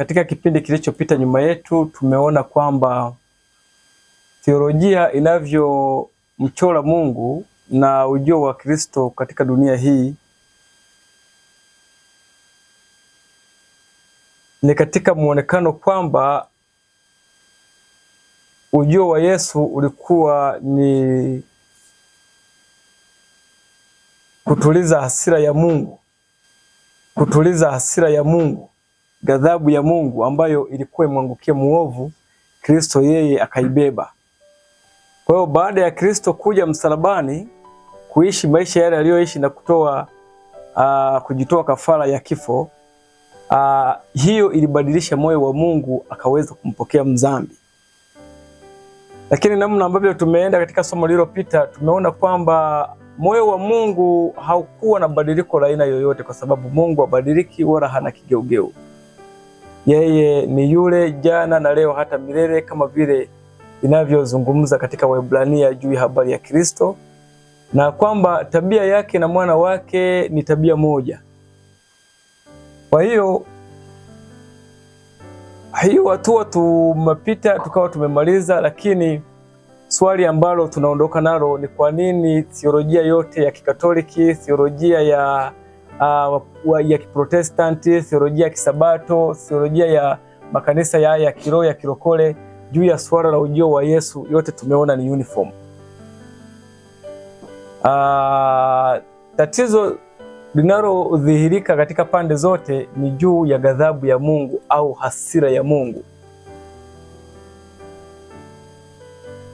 Katika kipindi kilichopita nyuma yetu tumeona kwamba teolojia inavyomchora Mungu na ujio wa Kristo katika dunia hii ni katika muonekano kwamba ujio wa Yesu ulikuwa ni kutuliza hasira ya Mungu, kutuliza hasira ya Mungu, ghadhabu ya Mungu ambayo ilikuwa imwangukia muovu, Kristo yeye akaibeba. Kwa hiyo baada ya Kristo kuja msalabani kuishi maisha yale aliyoishi na kujitoa kafara ya kifo, hiyo ilibadilisha moyo wa Mungu akaweza kumpokea mdhambi. Lakini namna ambavyo tumeenda katika somo lililopita tumeona kwamba moyo wa Mungu haukuwa na badiliko la aina yoyote, kwa sababu Mungu habadiliki wala hana kigeugeu. Yeye ni yule jana na leo hata milele, kama vile inavyozungumza katika Waebrania juu ya habari ya Kristo, na kwamba tabia yake na mwana wake ni tabia moja. Kwa hiyo hatua tumepita tukawa tumemaliza, lakini swali ambalo tunaondoka nalo ni kwa nini theolojia yote ya Kikatoliki, theolojia ya Kiprotestanti, theolojia ya Kisabato, theolojia ya makanisa ya kiroho ya kirokole juu ya swala la ujio wa Yesu, yote tumeona ni uniform. Tatizo linalodhihirika katika pande zote ni juu ya ghadhabu ya Mungu au hasira ya Mungu.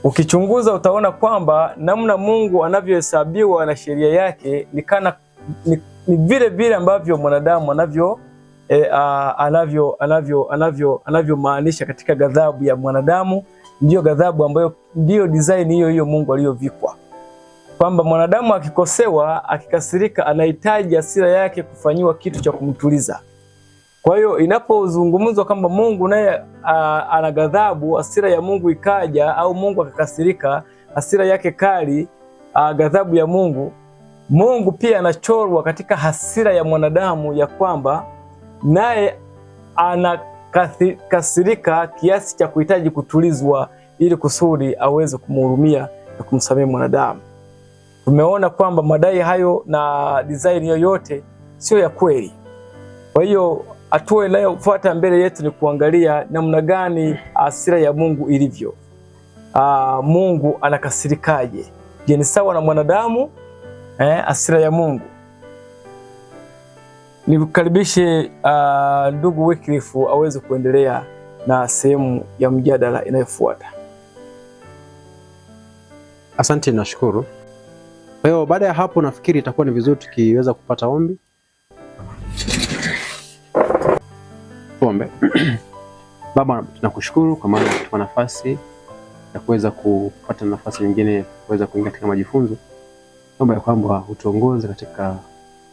Ukichunguza utaona kwamba namna Mungu anavyohesabiwa na sheria yake ni vile vile ambavyo mwanadamu anavyomaanisha katika ghadhabu ya mwanadamu. Ndiyo ghadhabu ambayo ndiyo design hiyo Mungu aliyovikwa, kwamba mwanadamu akikosewa, akikasirika, anahitaji hasira yake kufanyiwa kitu cha kumtuliza. Kwa hiyo inapozungumzwa kwamba Mungu naye ana ghadhabu, hasira ya Mungu ikaja, au Mungu akakasirika, hasira yake kali, ghadhabu ya Mungu, Mungu pia anachorwa katika hasira ya mwanadamu, ya kwamba naye anakasirika kiasi cha kuhitaji kutulizwa ili kusudi aweze kumhurumia na kumsamehe mwanadamu. Tumeona kwamba madai hayo na design yoyote sio ya kweli. Kwa hiyo hatua inayofuata mbele yetu ni kuangalia namna gani hasira ya Mungu ilivyo. Mungu anakasirikaje? Je, ni sawa na mwanadamu? Hasira ya Mungu. Nikaribishe ndugu Wycliffe aweze kuendelea na sehemu ya mjadala inayofuata. Asante, nashukuru. Kwa hiyo baada ya hapo nafikiri itakuwa ni vizuri tukiweza kupata ombi. Tuombe. Baba, tunakushukuru kwa maana tumepewa nafasi ya kuweza kupata nafasi nyingine kuweza kuingia katika majifunzo. Naomba ya kwamba utuongoze katika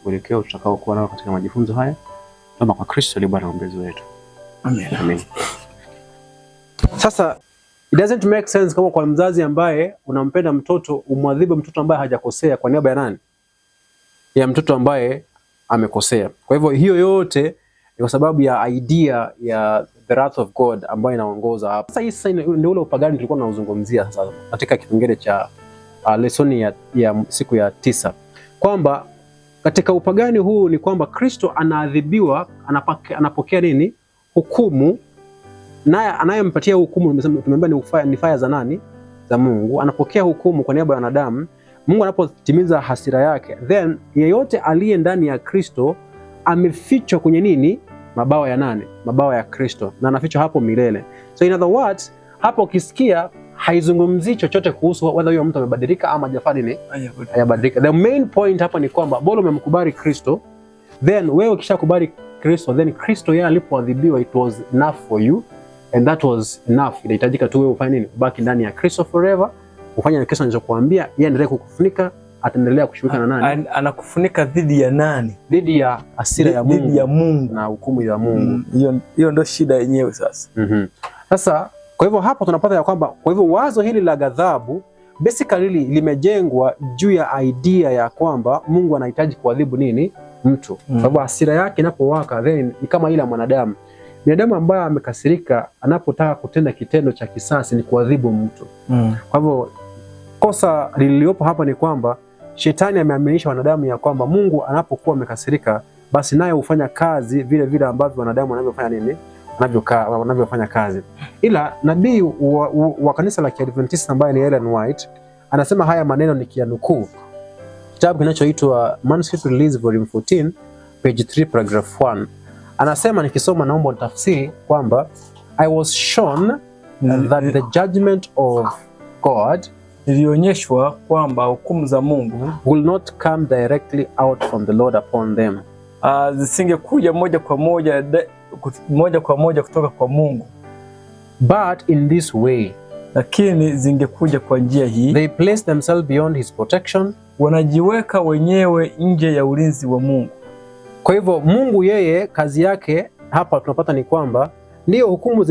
mwelekeo tutakao kuwa nao katika majifunzo haya. Naomba kwa Kristo aliye Bwana mwombezi wetu. Amen. Amen. Sasa it doesn't make sense kama kwa mzazi ambaye unampenda mtoto umwadhibu mtoto ambaye hajakosea kwa niaba ya nani? Ya mtoto ambaye amekosea. Kwa hivyo hiyo yote ni kwa sababu ya idea ya the wrath of God ambayo inaongoza hapa. Sasa hii ndio ule upagani tulikuwa tunazungumzia sasa katika kipengele cha lesoni ya siku ya 9, kwamba katika upagani huu ni kwamba Kristo anaadhibiwa, anapokea nini? Hukumu, naye anayempatia hukumu tumeambiwa ni fire za nani? Za Mungu. Anapokea hukumu kwa niaba ya wanadamu. Mungu anapotimiza hasira yake, then yeyote aliye ndani ya Kristo amefichwa kwenye nini? Mabawa ya nani? Mabawa ya Kristo, na anafichwa hapo milele. So in other words, hapo ukisikia haizungumzi chochote kuhusu whether huyo mtu amebadilika ama hajafanya nini? Hayabadilika. The main point hapa ni kwamba bora umemkubali Kristo, then wewe ukishakubali Kristo, then Kristo yeye alipoadhibiwa it was enough for you, and that was enough. Inahitajika tu wewe ufanye nini? Ubaki ndani ya Kristo forever, ufanye Kristo anachokuambia, yeye endelee kukufunika, ataendelea kushughulika na nani? Anakufunika dhidi ya nani? Dhidi ya hasira ya Mungu, dhidi ya Mungu na hukumu ya Mungu. Hiyo ndio shida yenyewe sasa. Sasa kwa hivyo hapo tunapata ya kwamba kwa hivyo wazo hili la ghadhabu basically limejengwa juu ya idea ya kwamba Mungu anahitaji kuadhibu nini? Mtu. Sababu hasira yake inapowaka then ni kama ile ya mwanadamu. binadamu ambaye amekasirika anapotaka kutenda kitendo cha kisasi ni kuadhibu mtu. Kwa hivyo kosa liliopo hapa ni kwamba Shetani ameaminisha wanadamu ya kwamba Mungu anapokuwa amekasirika basi naye hufanya kazi vile vile ambavyo wanadamu wanavyofanya nini? Wanavyofanya kazi. Ila nabii wa kanisa la Kiadventista ambaye ni Ellen White anasema haya maneno nikiyanukuu. Kitabu kinachoitwa Manuscript Release Volume 14 page 3 paragraph 1. Anasema, nikisoma naomba nitafsiri kwamba I was shown that the judgment of God, ilionyeshwa kwamba hukumu za Mungu will not come directly out from the Lord upon them. Zisingekuja moja kwa moja kutoka kwa Mungu. But in this way, lakini zingekuja kwa njia hii. They place themselves beyond his protection. Wanajiweka wenyewe nje ya ulinzi wa Mungu. Kwa hivyo Mungu yeye kazi yake hapa tunapata ni kwamba ndio hukumu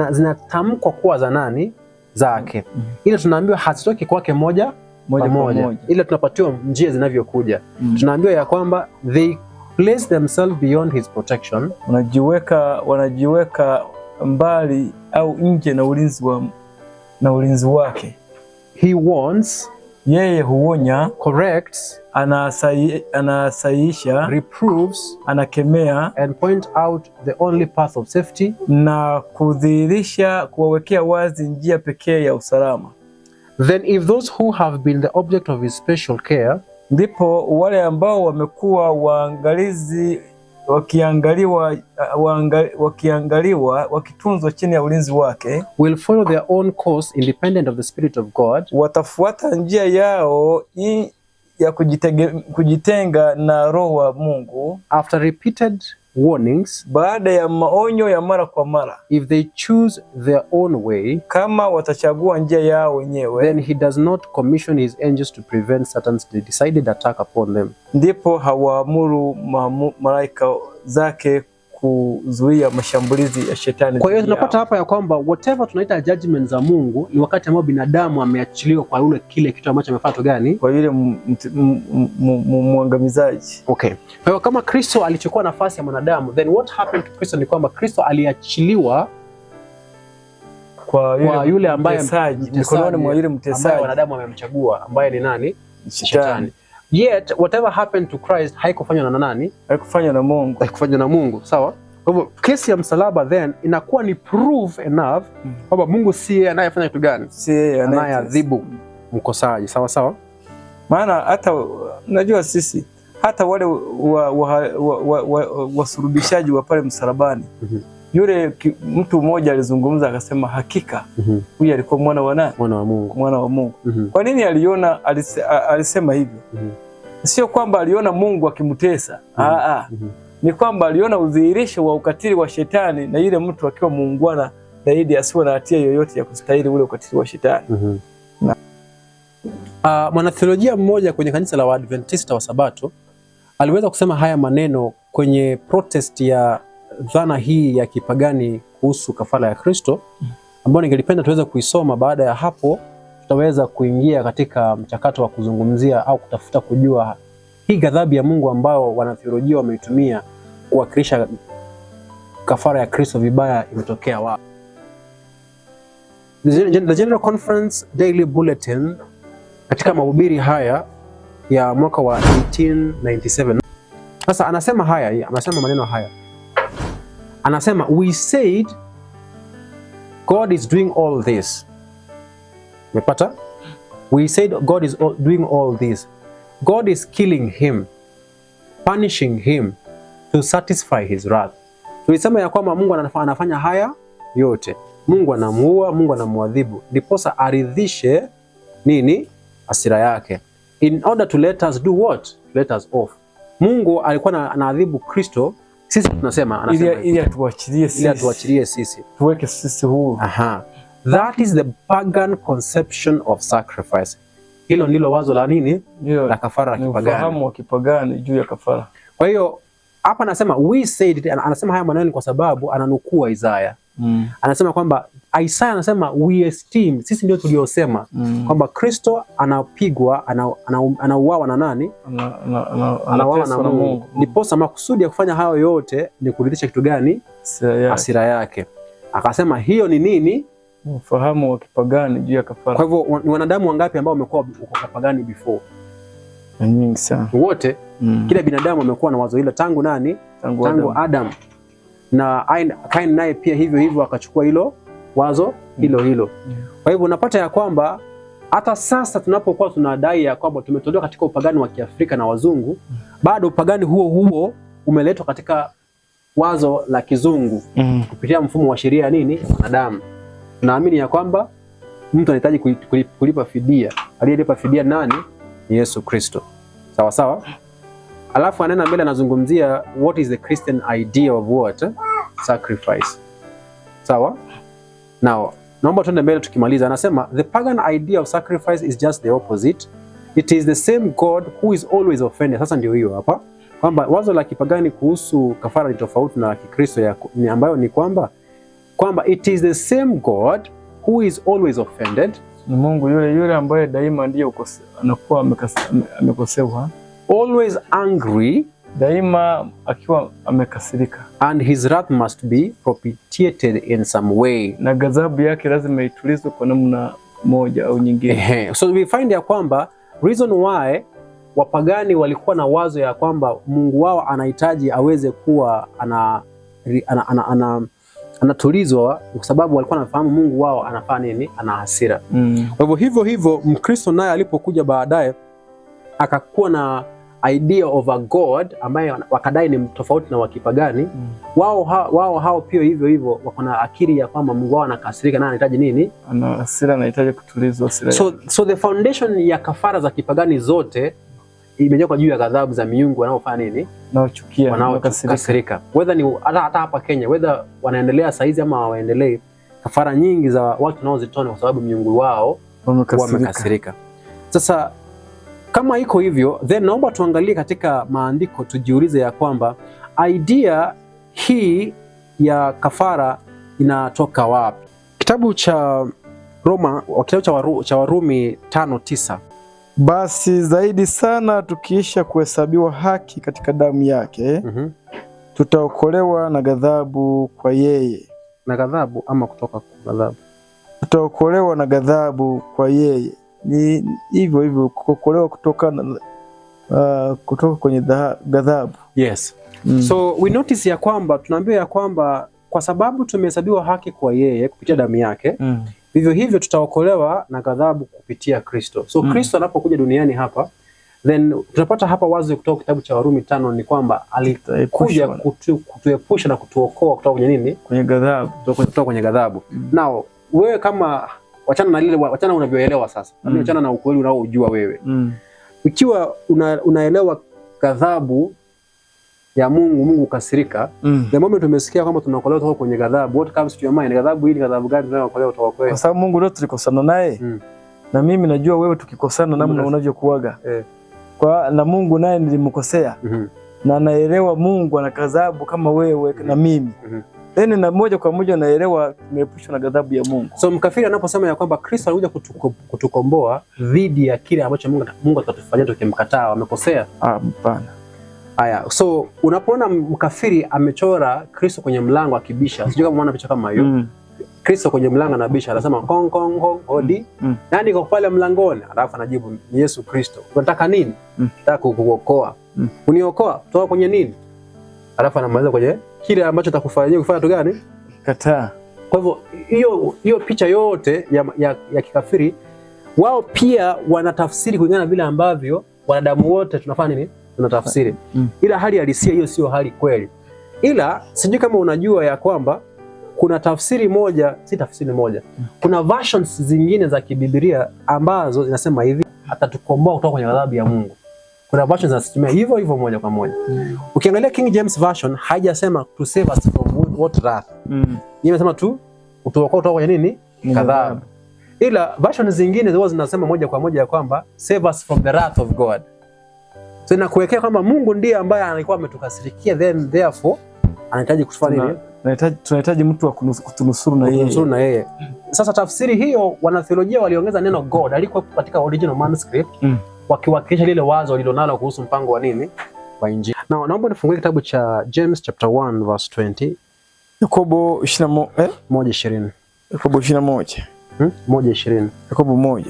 zinatamkwa kuwa za nani? Zake. Ila tunaambiwa hazitoki kwake moja kwa moja. Ila tunapatiwa njia zinavyokuja. Tunaambiwa ya kwamba they place themselves beyond his protection. Wanajiweka mbali au nje na ulinzi wake. He warns, yeye huonya, corrects, anasahihisha, reproves, anakemea, and point out the only path of safety, na kudhihirisha, kuwawekea wazi njia pekee ya usalama. Then if those who have been the object of his special care, ndipo wale ambao wamekuwa waangalizi wakiangaliwa wakitunzwa chini ya ulinzi wake, will follow their own course independent of the Spirit of God, watafuata njia yao ya kujitenga na Roho wa Mungu. After repeated warnings, baada ya maonyo ya mara kwa mara. If they choose their own way, kama watachagua njia yao wenyewe, then he does not commission his angels to prevent Satan's decided attack upon them. Ndipo hawaamuru malaika zake kuzuia mashambulizi ya Shetani. Kwa hiyo tunapata hapa ya kwamba whatever tunaita judgment za Mungu ni wakati ambao binadamu ameachiliwa kwa kile kitu ambacho amefanya gani? Kwa yule muangamizaji. Okay. Kwa hiyo kama Kristo alichukua nafasi ya mwanadamu, then what happened to Kristo ni kwamba Kristo aliachiliwa kwa yule ambaye mikononi mwa yule mtesaji ambaye wanadamu wamemchagua, ambaye ni nani? Shetani. Yet whatever happened to Christ haikufanywa na nani? Haikufanywa na Mungu. Haikufanywa na Mungu. Sawa? Kwa hivyo kesi ya msalaba then inakuwa ni proof enough kwamba Mungu si yeye anayefanya kitu gani? Si yeye anayeadhibu mkosaji. Sawa sawa? Maana hata unajua sisi hata wale wasurubishaji wa pale msalabani. Yule mtu mmoja alizungumza akasema hakika huyu alikuwa mwana wa nani? Mwana wa Mungu. Mwana wa Mungu. Kwa nini alisema hivyo? Sio kwamba aliona Mungu akimtesa. Ni kwamba aliona udhihirisho wa ukatili wa Shetani na yule mtu akiwa muungwana zaidi asiwe na hatia yoyote ya kustahili ule ukatili wa Shetani. Mwanatheolojia mmoja kwenye kanisa la Waadventista wa Sabato aliweza kusema haya maneno kwenye protest ya dhana hii ya kipagani kuhusu kafara ya Kristo, ambayo ningelipenda tuweze kuisoma. Baada ya hapo tutaweza kuingia katika mchakato wa kuzungumzia au kutafuta kujua hii ghadhabu ya Mungu ambao wanatheolojia wameitumia kuwakilisha kafara ya Kristo vibaya imetokea wapi. The General Conference Daily Bulletin katika mahubiri haya ya mwaka wa 1897 sasa anasema maneno haya. Anasema, we said God is doing all this. Umepata? We said God is doing all this. God is killing him, punishing him to satisfy his wrath. Tulisema ya kwamba Mungu anafanya haya yote. Mungu anamuua, Mungu anamuadhibu ndiposa aridhishe nini? Hasira yake. In order to let us do what? Let us off. Mungu alikuwa anaadhibu Kristo. Sisi tunasema ili atuachilie sisi. Tuweke sisi huru. That is the pagan conception of sacrifice. Hilo ndilo wazo la nini? La kafara ya kipagani. Ufahamu wa kipagani juu ya kafara. Kwa hiyo hapa anasema we said, anasema haya maneno kwa sababu ananukuu Isaya. Anasema kwamba Isaya anasema we esteem, sisi ndio tuliosema kwamba Kristo anapigwa, anauawa na nani? Anauawa na Mungu. Ndiposa makusudi ya kufanya hayo yote ni kuridhisha kitu gani? Hasira yake. Akasema hiyo ni nini? Ufahamu wa kipagani juu ya kafara. Kwa hivyo ni wanadamu wangapi ambao wamekuwa kipagani before? Nyingi sana. Wote. Kila binadamu amekuwa na wazo hilo tangu nani? Tangu Adam. Na Kain naye pia hivyo akachukua hilo wazo hilo. Kwa hivyo unapata ya kwamba hata sasa tunapokuwa tunadai ya kwamba tumetolewa katika upagani wa Kiafrika na wazungu, bado upagani huo umeletwa katika wazo la kizungu kupitia mfumo wa sheria nini? Wanadamu. Naamini ya kwamba mtu anahitaji kulipa fidia. Aliyelipa fidia nani? Ni Yesu Kristo. Sawa sawa? Alafu anaenda mbele anazungumzia what is the Christian idea of what? Sacrifice. Sawa? Now, naomba tuende mbele tukimaliza. Anasema the pagan idea of sacrifice is just the opposite. It is the same God who is always offended. Sasa ndio hiyo hapa. Kwamba wazo la kipagani kuhusu kafara ni tofauti na Kikristo ambayo ni kwamba it is the same God who is always offended. Ni Mungu yule ambaye daima ndiye anakuwa amekosewa. Always angry, daima akiwa amekasirika. And his wrath must be propitiated in some way. Na ghadhabu yake lazima itulizwe kwa namna moja au nyingine. So we find ya kwamba reason why wapagani walikuwa na wazo ya kwamba Mungu wao anahitaji aweze kuwa anatulizwa kwa sababu walikuwa wanafahamu Mungu wao anafanya nini? Ana hasira. Kwa hivyo Mkristo naye alipokuja baadaye akakuwa na idea of a God ambaye wakadai ni tofauti na wakipagani. Wao hao pia hivyo wako na akili ya kwamba Mungu wao anakasirika na anahitaji nini? Ana hasira, anahitaji kutulizwa hasira. So the foundation ya kafara za kipagani zote imejengwa juu ya ghadhabu za miungu wanaofanya nini? Wanaokasirika. Whether ni hata hapa Kenya, whether wanaendelea saizi ama waendelee, kafara nyingi za watu wanaozitoa kwa sababu miungu wao wamekasirika. Sasa kama iko hivyo, then naomba tuangalie katika maandiko tujiulize ya kwamba idea hii ya kafara inatoka wapi? Kitabu cha Warumi 5:9. Basi zaidi sana tukiisha kuhesabiwa haki katika damu yake, tutaokolewa na ghadhabu kwa yeye. Na ghadhabu ama kutoka kwa ghadhabu? Tutaokolewa na ghadhabu kwa yeye. Ni hivyo kuokolewa kutoka kwenye ghadhabu. Yes. So we notice ya kwamba tunaambiwa ya kwamba kwa sababu tumehesabiwa haki kwa yeye kupitia damu yake, vivyo hivyo tutaokolewa na ghadhabu kupitia Kristo. So Kristo anapokuja duniani hapa, then tunapata hapa wazo kutoka kitabu cha Warumi 5 ni kwamba alikuja kutuepusha na kutuokoa kutoka kwenye nini? Kwenye ghadhabu. Kutoka kwenye ghadhabu. Now, wewe kama wachana unavyoelewa sasa. Wachana na ukweli unaojua wewe. Ikiwa unaelewa ghadhabu ya Mungu kasirika, the moment umesikia kwamba tunaokolewa kutoka kwenye ghadhabu, what comes to your mind? Ghadhabu hii ni ghadhabu gani tunayokolewa kutoka kwake? Kwa sababu Mungu ndio tulikosana naye. Na mimi najua wewe tukikosana namna unavyokuaga. Na Mungu naye nilimkosea. Na naelewa Mungu ana ghadhabu kama wewe na mimi. Then na moja kwa moja naelewa tumeepushwa na ghadhabu ya Mungu. So mkafiri anaposema ya kwamba Kristo alikuja kutukomboa dhidi ya kile ambacho Mungu atatufanyia tukimkataa, amekosea? Hapana. Haya, so unapoona mkafiri amechora Kristo kwenye mlango akibisha, sijui kama unaona picha kama hiyo. Kristo kwenye mlango anabisha, anasema kong kong kong hodi. Nani yuko pale mlangoni? Alafu anajibu ni Yesu Kristo. Unataka nini? Nataka kukuokoa. Uniokoa kutoka kwenye nini? Alafu anamaliza kwenye kile ambacho atakufanyia kufanya tu gani? Kataa. Kwa hivyo hiyo picha yote ya kikafiri, wao pia wanatafsiri kulingana vile ambavyo wanadamu wote tunafanya nini? Tunatafsiri. Ila hali halisia hiyo sio hali kweli. Ila sijui kama unajua ya kwamba kuna tafsiri moja, si tafsiri moja. Kuna versions zingine za kibiblia ambazo zinasema hivi, atatukomboa kutoka kwenye ghadhabu ya Mungu. Kuna versions zinasemea hivyo moja kwa moja. Ukiangalia King James version haijasema to save us from what wrath. Yeye inasema tu utuokoe kutoka kwenye nini? Ghadhabu. Ila version zingine zao zinasema moja kwa moja ya kwamba save us from the wrath of God. So inakuwekea kwamba Mungu ndiye ambaye alikuwa ametukasirikia, therefore anahitaji kufanya nini? tunahitaji mtu wa kutunusuru na yeye. Sasa tafsiri hiyo wanatheolojia waliongeza neno God alikuwa katika original manuscript wakiwakilisha lile wazo walilonalo kuhusu mpango wa nini? Wa Injili. Na naomba nifungue kitabu cha James chapter 1 verse 20. Yakobo 1:20. Yakobo 21. 1:20. Yakobo 1.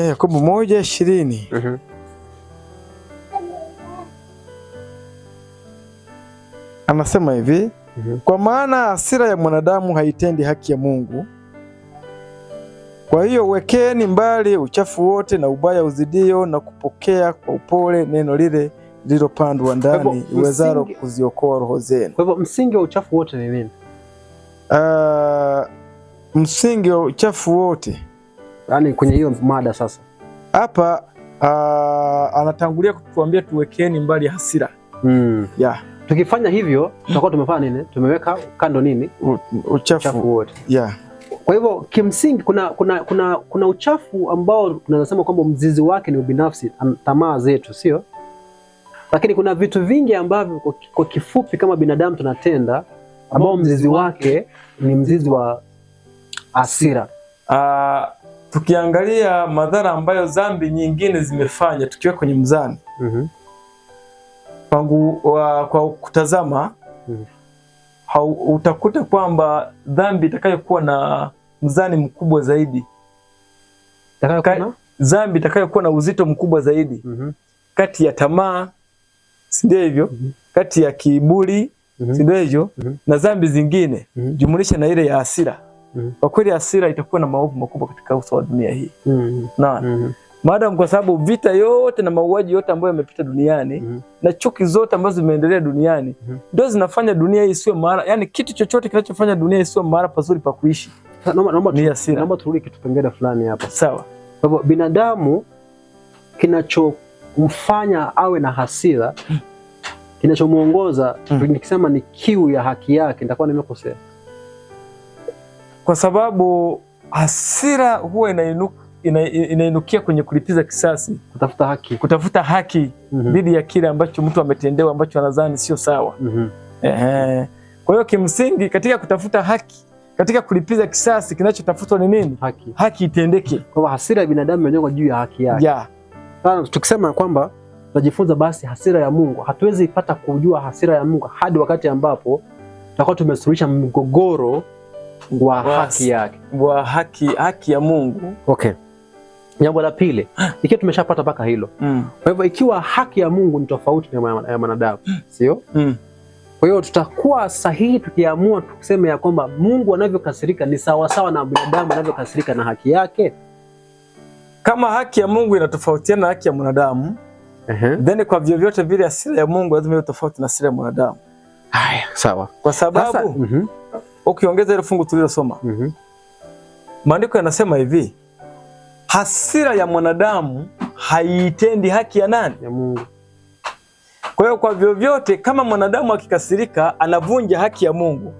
Yakobo 1:20. Anasema hivi, kwa maana hasira ya mwanadamu haitendi haki ya Mungu. Kwa hiyo wekeni mbali uchafu wote na ubaya uzidio, na kupokea kwa upole neno lile lililopandwa ndani iwezalo kuziokoa roho zenu. Kwa hivyo msingi wa uchafu wote ni nini? Msingi wa uchafu wote, yaani kwenye hiyo mada sasa hapa anatangulia kutuambia tuwekeni mbali hasira. Yeah. Tukifanya hivyo tutakuwa tumefanya nini? Tumeweka kando nini? Uchafu wote. Yeah. Kwa hivyo kimsingi kuna uchafu ambao tunaweza sema kwamba mzizi wake ni ubinafsi, tamaa zetu, sio? Lakini kuna vitu vingi ambavyo kwa kifupi kama binadamu tunatenda ambao mzizi wake ni mzizi wa hasira. Tukiangalia madhara ambayo dhambi nyingine zimefanya tukiwa kwenye mzani. Kwa kutazama utakuta kwamba dhambi itakayokuwa na mzani mkubwa zaidi, dhambi itakayokuwa na uzito mkubwa zaidi kati ya tamaa, si ndio hivyo? Kati ya kiburi, si ndio hivyo? Na dhambi zingine jumulisha na ile ya hasira. Kwa kweli hasira itakuwa na maovu makubwa katika uso wa dunia hii. Maadamu kwa sababu vita yote na mauaji yote ambayo yamepita duniani na chuki zote ambazo zimeendelea duniani ndio zinafanya dunia hii isiwe mahali, yani kitu chochote kinachofanya dunia isiwe mahali pazuri pa kuishi. Naomba turudi kitu pengine fulani hapa. Sawa. Kwa hivyo binadamu kinachomfanya awe na hasira, kinachomuongoza nikisema ni kiu ya haki yake, nitakuwa nimekosea. Kwa sababu hasira huwa inainukia kwenye kulipiza kisasi, kutafuta haki dhidi ya kile ambacho mtu ametendewa ambacho anadhani sio sawa. Kwa hiyo kimsingi katika kutafuta haki, katika kulipiza kisasi, kinachotafutwa ni nini? Haki itendeke. Kwa hasira ya binadamu imejengwa juu ya haki yake. Sasa tukisema kwamba tunajifunza basi hasira ya Mungu, hatuwezi ipata kujua hasira ya Mungu hadi wakati ambapo tutakuwa tumesuluhisha mgogoro wa haki yake, wa haki ya Mungu. Okay. Jambo la pili, ikiwa tumeshapata mpaka hilo. Kwa hivyo ikiwa haki ya Mungu ni tofauti na mwanadamu, sio? Kwa hiyo tutakuwa sahihi tukiamua tukisema ya kwamba Mungu anavyokasirika ni sawa sawa na binadamu anavyokasirika na haki yake. Kama haki ya Mungu inatofautiana na haki ya mwanadamu, then kwa vyovyote vile hasira ya Mungu lazima iwe tofauti na hasira ya mwanadamu. Haya, sawa. Kwa sababu ukiongeza ile fungu tulilosoma, maandiko yanasema hivi, hasira ya mwanadamu haitendi haki ya nani? Ya Mungu. Kwa hiyo kwa vyovyote kama mwanadamu akikasirika anavunja haki ya Mungu.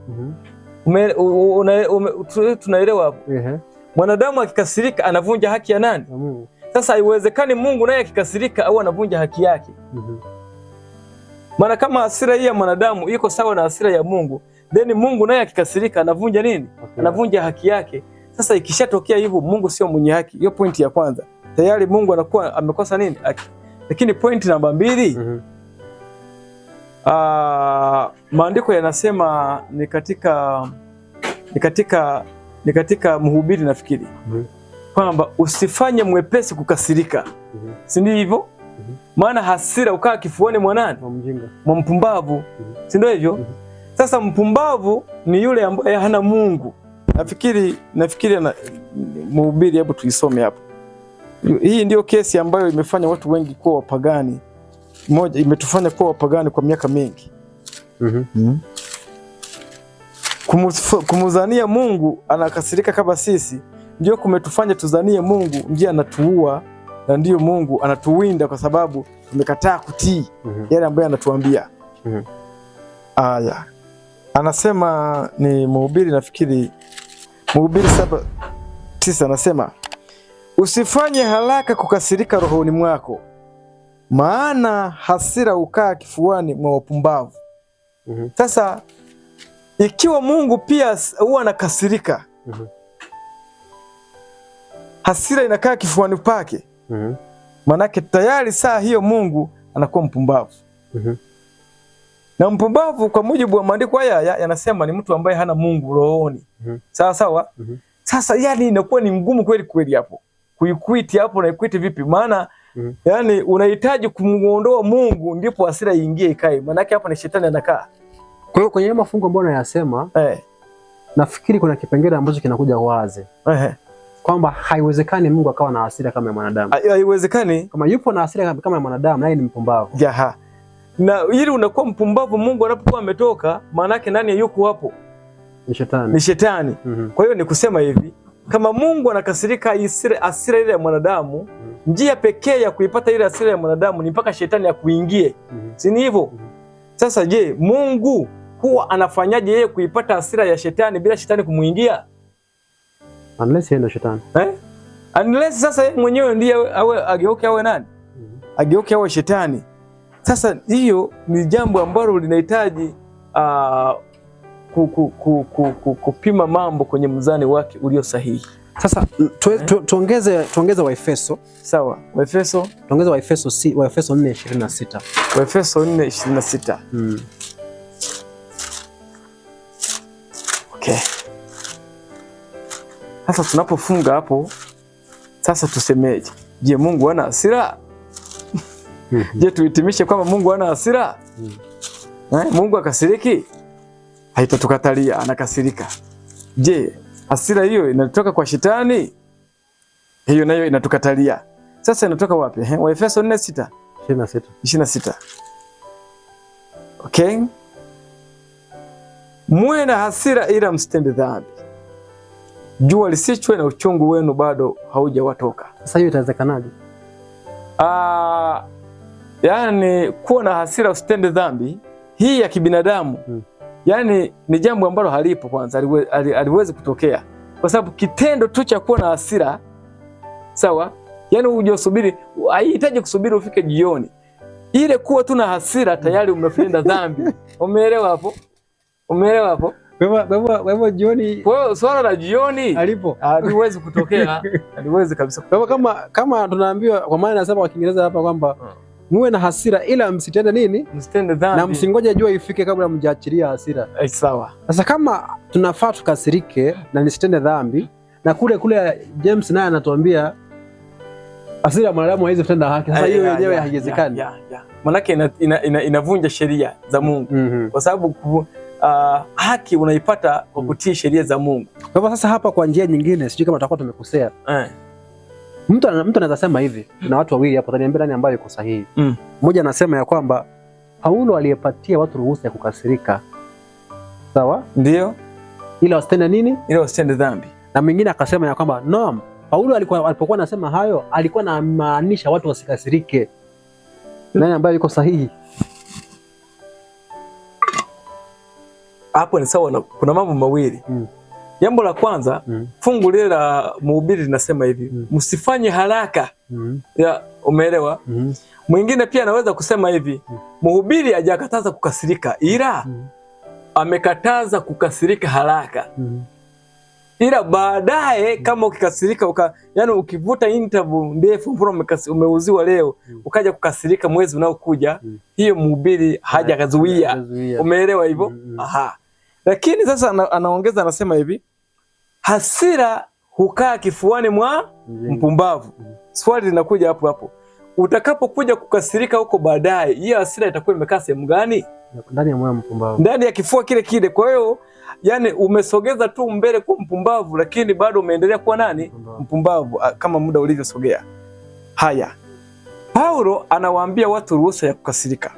Tunaelewa hapo? Mwanadamu akikasirika anavunja haki ya nani? Ya Mungu. Sasa haiwezekani Mungu naye akikasirika au anavunja haki yake. Maana kama hasira hii ya mwanadamu iko sawa na hasira ya Mungu, then Mungu naye akikasirika anavunja nini? Anavunja haki yake. Sasa ikishatokea hivyo Mungu sio mwenye haki. Hiyo pointi ya kwanza. Tayari Mungu anakuwa amekosa nini? Haki. Lakini pointi namba 2, maandiko yanasema ni katika Mhubiri nafikiri. Kwamba usifanye mwepesi kukasirika. Si ndio hivyo? Maana hasira ukaa kifuani mwa nani? Mwa mpumbavu. Si ndio hivyo? Sasa mpumbavu ni yule ambaye hana Mungu. Nafikiri na Mhubiri, hebu tuisome hapo. Hii ndio kesi ambayo imefanya watu wengi kuwa wapagani. Moja imetufanya kuwa wapagani kwa miaka mingi. Kumuzania Mungu anakasirika kama sisi, ndio kumetufanya tuzanie Mungu ndiye anatuua, na ndio Mungu anatuwinda kwa sababu tumekataa kutii yale ambayo anatuambia. Aya. Anasema ni Mhubiri, nafikiri Mhubiri 7:9 anasema, usifanye haraka kukasirika rohoni mwako, maana hasira hukaa kifuani mwa wapumbavu. Sasa ikiwa Mungu pia huwa anakasirika, hasira inakaa kifuani pake, manake tayari saa hiyo Mungu anakuwa mpumbavu. Na mpumbavu kwa mujibu wa maandiko haya yanasema ni mtu ambaye hana Mungu rohoni. Sawa sawa? Sasa yani inakuwa ni ngumu kweli kweli hapo. Kuikwiti hapo na ikwiti vipi? Maana yani unahitaji kumuondoa Mungu ndipo hasira iingie ikae. Manake hapa ni shetani anakaa. Kwa hiyo kwenye mafungo ambayo nayasema, nafikiri kuna kipengele ambacho kinakuja wazi. Kwamba haiwezekani Mungu akawa na hasira kama ya mwanadamu. Haiwezekani. Kama yupo na hasira kama ya mwanadamu, naye ni mpumbavu. Jaha. Na ili unakuwa mpumbavu Mungu anapokuwa ametoka, maana yake nani yuko hapo? Ni shetani. Ni shetani. Kwa hiyo ni kusema hivi, kama Mungu anakasirika hasira ile ya mwanadamu, njia pekee ya kuipata ile hasira ya mwanadamu ni mpaka shetani akuingie. Si ni hivyo? Sasa je, Mungu huwa anafanyaje yeye kuipata hasira ya shetani bila shetani kumuingia? Unless yeye ndo shetani. Unless sasa yeye mwenyewe ndiye ageuke awe nani? Ageuke awe shetani. Sasa hiyo ni jambo ambalo linahitaji kupima mambo kwenye mzani wake ulio sahihi. Sasa tuongeze Waefeso. Sawa, Waefeso. Tuongeze Waefeso 4:26. Waefeso 4:26. Okay. Sasa tunapofunga hapo, sasa tusemeje? Je, Mungu hana hasira? Je, tuhitimishe kwamba Mungu hana hasira? Mungu akasiriki? Haitatukatalia, anakasirika. Je, hasira hiyo inatoka kwa shetani? Hiyo nayo inatukatalia. Sasa inatoka wapi? Waefeso 4:6. 26. Okay. Muwe na hasira ila msitende dhambi. Jua lisichwe na uchungu wenu bado haujawatoka. Sasa hiyo itawezekanaje? Yani kuwa na hasira usitende dhambi, hii ya kibinadamu, yani ni jambo ambalo halipo kwanza, aliwezi kutokea. Kwa sababu kitendo tu cha kuwa na hasira, sawa? Yani hujasubiri, haihitaji kusubiri ufike jioni. Ile kuwa tu na hasira tayari umefanya dhambi. Umeelewa hapo? Umeelewa hapo? Wewe jioni. Kwa hiyo swala la jioni alipo haliwezi kutokea, haliwezi kabisa. Kama tunaambiwa, kwa maana nasema kwa Kiingereza hapa kwamba muwe na hasira ila msitende nini? Msitende dhambi. Na msingoje jua ifike kabla mjaachilia hasira. Sawa. Sasa kama tunafaa tukasirike na nisitende dhambi, na kule James naye anatuambia hasira ya mwanadamu haiwezi kutenda haki. Sasa hiyo yenyewe haiwezekani. Manake inavunja sheria za Mungu. Kwa sababu haki unaipata kwa kutii sheria za Mungu. Kwa hivyo sasa hapa kwa njia nyingine, sijui kama tutakuwa tumekosea. Mtu anaweza sema hivi, na watu wawili hapo taniambia nani ambaye yuko sahihi. Mmoja anasema ya kwamba Paulo aliyepatia watu ruhusa ya kukasirika. Sawa? Ndio. Ila wasitende nini? Ila wasitende dhambi. Na mwingine akasema ya kwamba no, Paulo alipokuwa anasema hayo alikuwa anamaanisha watu wasikasirike. Nani ambaye yuko sahihi? Hapo ni sawa, kuna mambo mawili. Jambo la kwanza, fungu lile la Mhubiri linasema hivi, msifanye haraka. Ya, umeelewa? Mwingine pia anaweza kusema hivi, Mhubiri hajakataza kukasirika, ila amekataza kukasirika haraka. Ila baadaye kama ukikasirika yani ukivuta interval ndefu, mbona umeuziwa leo ukaja kukasirika mwezi unaokuja, hiyo Mhubiri hajakazuia. Umeelewa hivyo? Aha. Lakini sasa anaongeza, anasema hivi, hasira hukaa kifuani mwa mpumbavu. Swali linakuja hapo hapo, utakapokuja kukasirika huko baadaye, hiyo hasira itakuwa imekaa sehemu gani? Ndani ya moyo mpumbavu, ndani ya kifua kile kile. Kwa hiyo yani umesogeza tu mbele kwa mpumbavu, lakini bado umeendelea kuwa nani? Mpumbavu, kama muda ulivyosogea. Haya, Paulo anawaambia watu ruhusa ya kukasirika.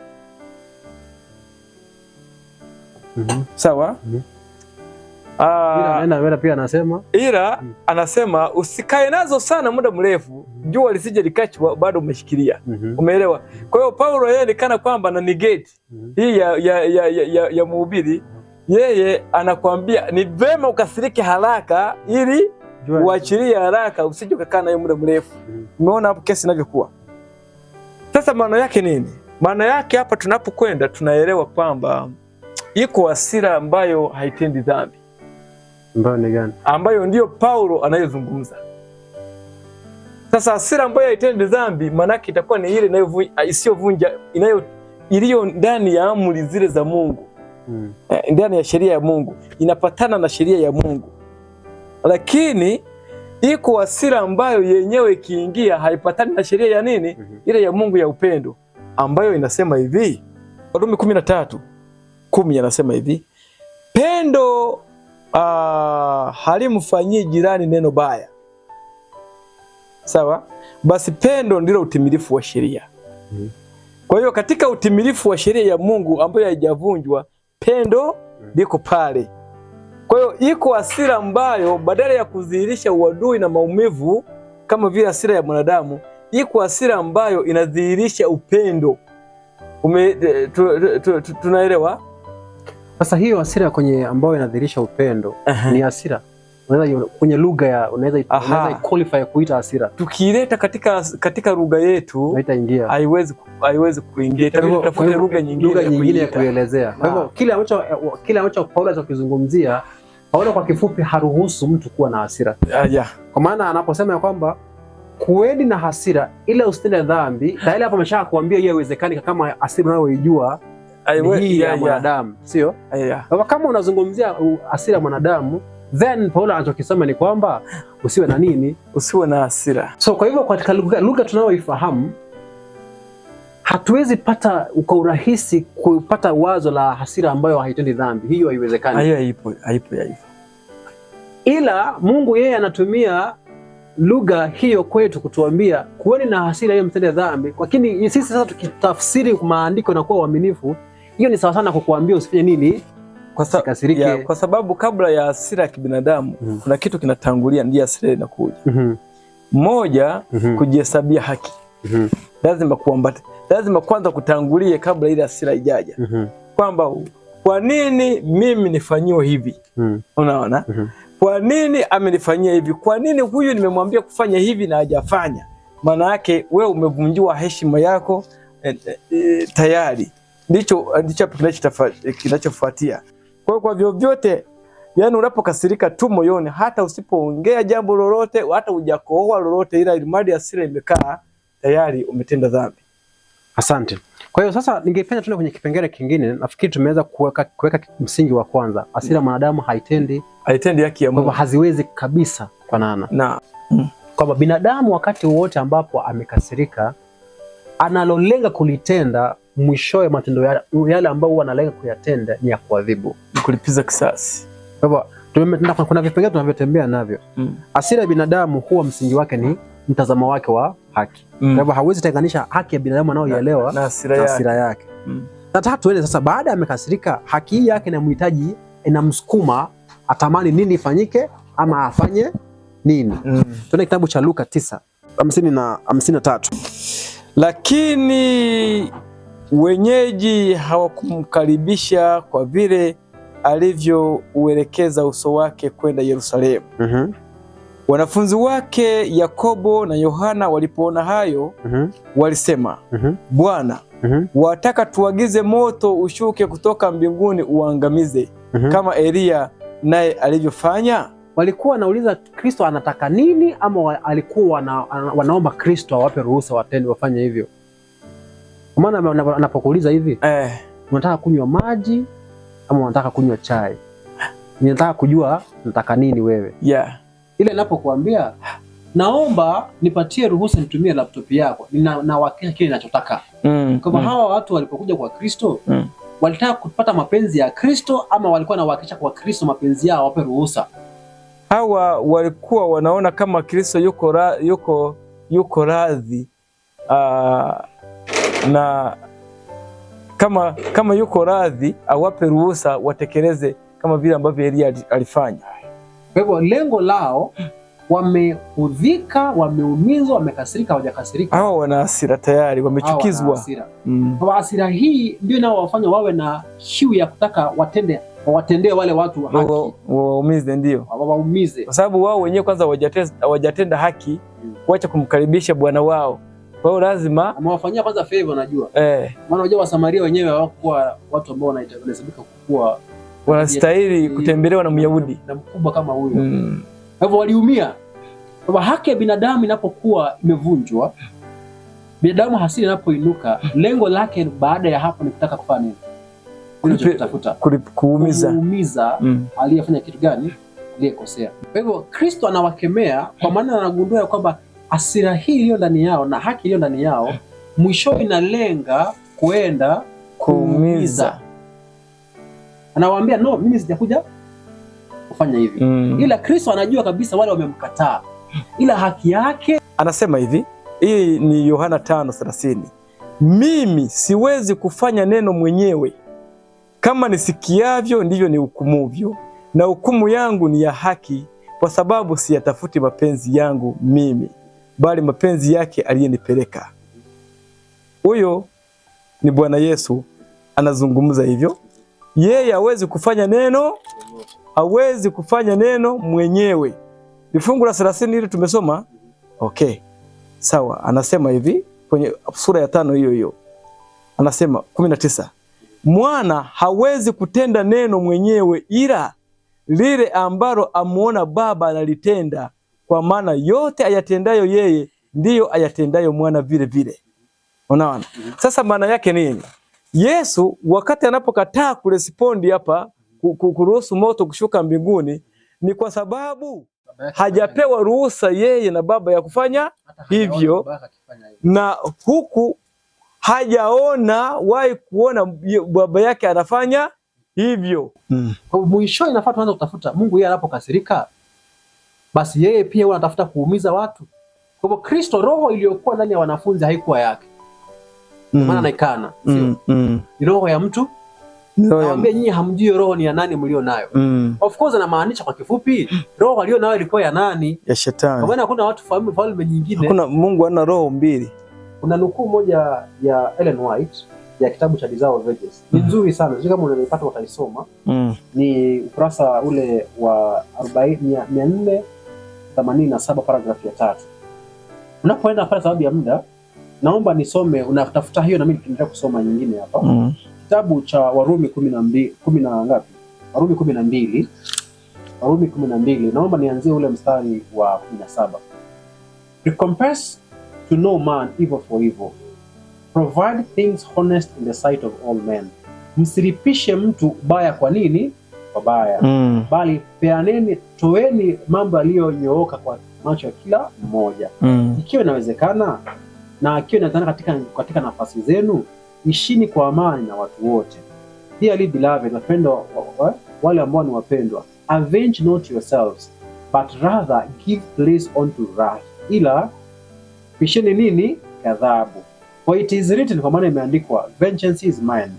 Sawa? Ila pia anasema usikae nazo sana muda mrefu, jua lisije likachwa bado umeshikilia. Umeelewa? Kwa hiyo Paulo yeye ni kana kwamba na negate hii ya Mhubiri. Yeye anakuambia ni vema ukasirike haraka ili uachilie haraka, usije ukakaa nayo muda mrefu. Umeona hapo kesi inavyokuwa? Sasa maana yake nini? Maana yake hapa tunapokwenda tunaelewa kwamba iko hasira ambayo haitendi dhambi. Ambayo ni gani? Ambayo ndio Paulo anayezungumza. Sasa hasira ambayo haitendi dhambi maana yake itakuwa ni ile isiyovunja iliyo ndani ya amri zile za Mungu. Ndani ya sheria ya Mungu, inapatana na sheria ya Mungu. Lakini iko hasira ambayo yenyewe ikiingia haipatani na sheria ya nini? Ile ya Mungu ya upendo, ambayo inasema hivi, Warumi 13:10 anasema hivi, pendo halimfanyii jirani neno baya. Sawa? Basi pendo ndilo utimilifu wa sheria. Kwa hiyo katika utimilifu wa sheria ya Mungu ambayo haijavunjwa, pendo liko pale. Kwa hiyo iko hasira ambayo badala ya kudhihirisha uadui na maumivu kama vile hasira ya mwanadamu, iko hasira ambayo inadhihirisha upendo. Tunaelewa? Sasa hiyo hasira ambayo inadhihirisha upendo ni hasira. Unaweza kwenye lugha unaweza qualify kuita hasira. Tukileta katika lugha yetu haitaingia. Haiwezi kuingia. Tafute lugha nyingine ya kuelezea. Kwa hivyo kile ambacho Paulo anachokizungumzia, Paulo kwa kifupi haruhusu mtu kuwa na hasira. Kwa maana anaposema kwamba kuweni na hasira ila usitende dhambi, tayari hapo ameshaka kuambia hiyo haiwezekani kama hasira unayoijua hii ya mwanadamu, sio? Kwa kama unazungumzia hasira ya mwanadamu, then Paulo anachokisema ni kwamba usiwe na nini? Usiwe na hasira. So kwa hivyo katika lugha tunayoifahamu hatuwezi pata kwa urahisi kupata wazo la hasira ambayo haitendi dhambi. Hiyo haiwezekani. Haipo. Ila Mungu yeye anatumia lugha hiyo kwetu kutuambia kuweni na hasira hiyo mtende dhambi. Lakini sisi sasa tukitafsiri maandiko na kuwa uaminifu, hiyo ni sawa sana kukuambia usifanye nini? Kwa sababu kabla ya hasira ya kibinadamu kuna kitu kinatangulia, ndiyo hasira inakuja. Moja, kujihesabia haki. Lazima kwanza kutangulie kabla ile hasira ijaja. Kwamba kwa nini mimi nifanyiwe hivi? Unaona? Kwa nini amenifanyia hivi? Kwa nini huyu nimemwambia kufanya hivi na hajafanya? Maana yake wewe umevunjiwa heshima yako tayari. Ndicho kinachofuatia. Kwa vyovyote, yani unapokasirika tu moyoni, hata usipoongea jambo lolote, hata hujakohoa lolote, ila ilimadi hasira imekaa, tayari umetenda dhambi. Asante. Kwa hiyo sasa ningependa tuende kwenye kipengele kingine. Nafikiri tumeweza kuweka msingi wa kwanza. Hasira mwanadamu haitendi haki ya Mungu. Kwa haziwezi kabisa kufanana. Kwamba binadamu wakati wote ambapo amekasirika, analolenga kulitenda, mwishowe matendo yale ambayo analenga kuyatenda ni ya kuadhibu, ni kulipiza kisasi. Kwa hivyo kuna vipengele tunavyotembea navyo. Hasira ya binadamu huwa msingi wake ni mtazamo wake wa haki. Kwa hivyo hawezi tenganisha haki ya binadamu anayoielewa na hasira yake. Nataka tuende sasa, baada ya amekasirika, haki yake inamhitaji, inamsukuma atamani nini ifanyike ama afanye nini. Tuende kitabu cha Luka 9:53. Lakini wenyeji hawakumkaribisha kwa vile alivyouelekeza uso wake kwenda Yerusalemu. Wanafunzi wake Yakobo na Yohana walipoona hayo, walisema, Bwana, wataka tuagize moto ushuke kutoka mbinguni uangamize kama Elia naye alivyofanya? Walikuwa wanauliza Kristo anataka nini, ama alikuwa wanaomba Kristo awape ruhusa wafanye hivyo? Kwa maana anapokuuliza hivi, unataka kunywa maji ama unataka kunywa chai? Ninataka kujua unataka nini wewe. Ile ninapokuambia naomba nipatie ruhusa nitumie laptop yako, ninawakilisha kile ninachotaka. Kama hawa watu walipokuja kwa Kristo, walitaka kupata mapenzi ya Kristo ama walikuwa wanawakilisha kwa Kristo mapenzi yao wape ruhusa? Hawa walikuwa wanaona kama Kristo yuko radhi na kama yuko radhi awape ruhusa watekeleze kama vile ambavyo Elia alifanya. Kwa hivyo lengo lao, wameudhika, wameumizwa, wamekasirika, hawajakasirika. Hawa wana hasira tayari, wamechukizwa. Kwa hasira hii ndio nao wafanya wawe na kiu ya kutaka watendee wale watu haki. Waumize, ndio. Waumize. Kwa sababu wao wenyewe kwanza hawajatenda haki, kuacha kumkaribisha Bwana wao. Kwa hiyo lazima amewafanyia kwanza favor, unajua. Maana unajua Wasamaria wenyewe hawakuwa watu ambao wanahesabika kuwa wanastahili kutembelewa na Myahudi na mkubwa kama huyo. Kwa hivyo waliumia. Kwa haki ya binadamu inapokuwa imevunjwa, binadamu hasira inapoinuka, lengo lake baada ya hapo ni kutaka kufanya nini? Kutafuta kuumiza aliyefanya kitu gani? Aliyekosea. Kwa hivyo Kristo anawakemea, kwa maana anagundua kwamba hasira hii iliyo ndani yao na haki iliyo ndani yao mwisho inalenga kuenda kuumiza. Anawaambia no, mimi sijakuja kufanya hivi. Ila Kristo anajua kabisa wale wamemkataa, ila haki yake. Anasema hivi, hii ni Yohana 5:30, mimi siwezi kufanya neno mwenyewe, kama nisikiavyo ndivyo nihukumuvyo, na hukumu yangu ni ya haki, kwa sababu siyatafuti mapenzi yangu mimi, bali mapenzi yake aliyenipeleka. Huyo ni Bwana Yesu anazungumza hivyo. Yeye hawezi kufanya neno mwenyewe. Ni fungu la 30 hili tumesoma. Okay. Sawa, anasema hivi kwenye sura ya 5 hiyo hiyo. Anasema 19. Mwana hawezi kutenda neno mwenyewe, ila lile ambalo amuona Baba analitenda, kwa maana yote ayatendayo yeye ndiyo ayatendayo mwana vile vile. Unaona? Sasa maana yake nini? Yesu wakati anapokataa kurespondi hapa kuruhusu moto kushuka mbinguni, ni kwa sababu hajapewa ruhusa yeye na Baba ya kufanya hivyo, na huku hajaona wahi kuona Baba yake anafanya hivyo. Kwa mwisho inafaa tuanze kutafuta Mungu. Yeye anapokasirika, basi yeye pia huwa anatafuta kuumiza watu. Kwa hivyo Kristo, roho iliyokuwa ndani ya wanafunzi haikuwa yake. Maana naikana, sio? Ni roho ya mtu. Naambia nyinyi hamjui roho ni ya nani mlio nayo. Of course anamaanisha kwa kifupi, roho aliyo nayo ilikuwa ya nani? Ya shetani. Kwa maana kuna watu falme nyingine. Kuna Mungu ana roho mbili. Kuna nukuu moja ya Ellen White ya kitabu cha Desire of Ages. Ni nzuri sana. Sio kama unaipata utaisoma. Ni ukurasa ule wa 487 paragraph ya 3. Unapoenda pale sababu ya muda, naomba nisome, unatafuta hiyo na mimi nitaendelea kusoma nyingine hapa. Kitabu cha Warumi 12. Warumi 12. Naomba nianzie ule mstari wa 17. Recompense to no man evil for evil. Provide things honest in the sight of all men. Msilipishe mtu baya kwa nini? Kwa baya. Bali peaneni, toeni mambo yaliyonyooka kwa macho ya kila mmoja. Ikiwa inawezekana na ikiwa inawezekana katika nafasi zenu, ishini kwa amani na watu wote. Dearly beloved, wapendwa, wale ambao ni wapendwa, avenge not yourselves, but rather give place unto wrath. Ila pisheni nini? Ghadhabu. For it is written, kwa maana imeandikwa, vengeance is mine,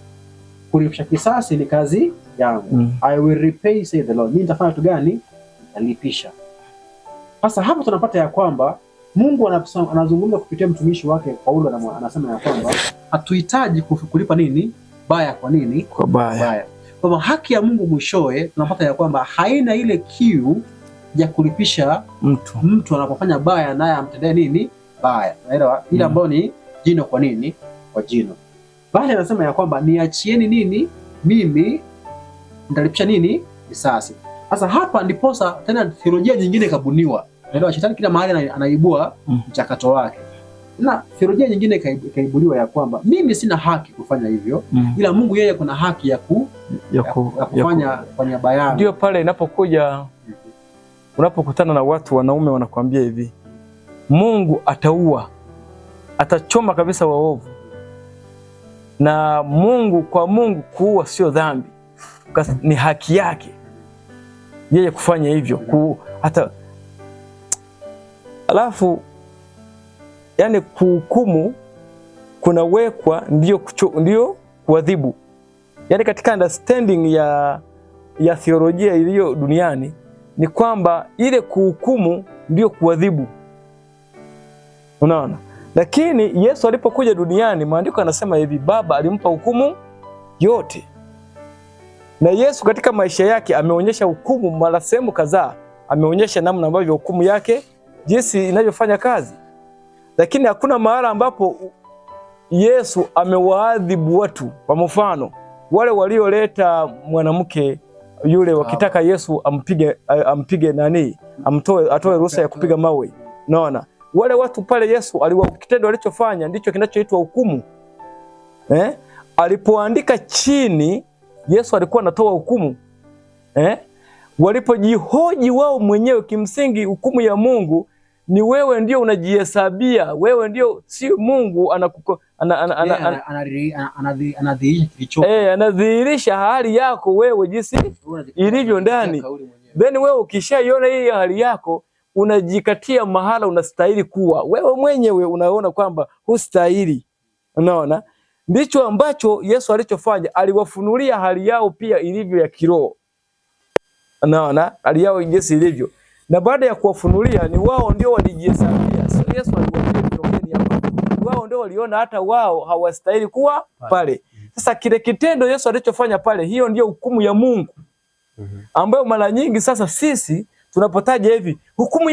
kulipisha kisasi ni kazi yangu. I will repay, say the Lord. Mimi nitafanya kitu gani? Nitalipisha. Sasa hapo tunapata ya kwamba Mungu anazungumza kupitia mtumishi wake Paulo, anasema ya kwamba hatuhitaji kulipa nini? Baya kwa nini? Kwa baya. Kwa hivyo haki ya Mungu mwishowe tunapata ya kwamba haina ile kiu ya kulipisha mtu anapofanya baya naye amtendee nini? Baya. Unaelewa? Ile ambayo ni jino kwa nini? Kwa jino. Bali anasema ya kwamba niachieni nini? Mimi nitalipisha nini? Kisasi. Sasa hapa ndiposa tena theolojia nyingine ikabuniwa. Unaelewa, shetani kila mahali anaibua mchakato wake. Na theolojia nyingine ikaibuliwa ya kwamba mimi sina haki kufanya hivyo, ila Mungu yeye kuna haki ya kufanya bayana. Ndio pale inapokuja unapokutana na watu wanaume wanakuambia hivi, Mungu ataua, atachoma kabisa waovu. Na kwa Mungu kuua sio dhambi. Ni haki yake yeye kufanya hivyo. Alafu yani kuhukumu kunawekwa ndio kuadhibu. Yani katika understanding ya theolojia iliyo duniani ni kwamba ile kuhukumu ndio kuadhibu. Unaona? Lakini Yesu alipokuja duniani, maandiko yanasema hivi, Baba alimpa hukumu yote. Na Yesu katika maisha yake ameonyesha hukumu mara sehemu kadhaa. Ameonyesha namna ambavyo hukumu yake jinsi inavyofanya kazi. lakini hakuna mahala ambapo Yesu amewaadhibu watu. Kwa mfano, wale walioleta mwanamke yule wakitaka Yesu ampige nani, atoe ruhusa ya kupiga mawe. Naona wale watu pale Yesu kitendo alichofanya ndicho kinachoitwa hukumu. Alipoandika chini Yesu alikuwa anatoa hukumu. Walipojihoji wao mwenyewe, kimsingi hukumu ya Mungu ni wewe ndio unajihesabia, wewe ndio, si Mungu anadhihirisha hali yako wewe jinsi ilivyo ndani. Then wewe ukishaiona hii hali yako unajikatia mahala unastahili kuwa. Wewe mwenyewe unaona kwamba hustahili. Unaona? Ndicho ambacho Yesu alichofanya, aliwafunulia hali yao pia ilivyo ya kiroho. Unaona? Hali yao jinsi ilivyo. Na baada ya kuwafunulia ni wao ndio walijihesabia. Sio Yesu aliwaambia tokeni hapa. Wao ndio waliona hata wao hawastahili kuwa pale. Sasa kile kitendo Yesu alichofanya pale, hiyo ndio hukumu ya Mungu. Ambayo mara nyingi sasa sisi tunapotaja hivi, hukumu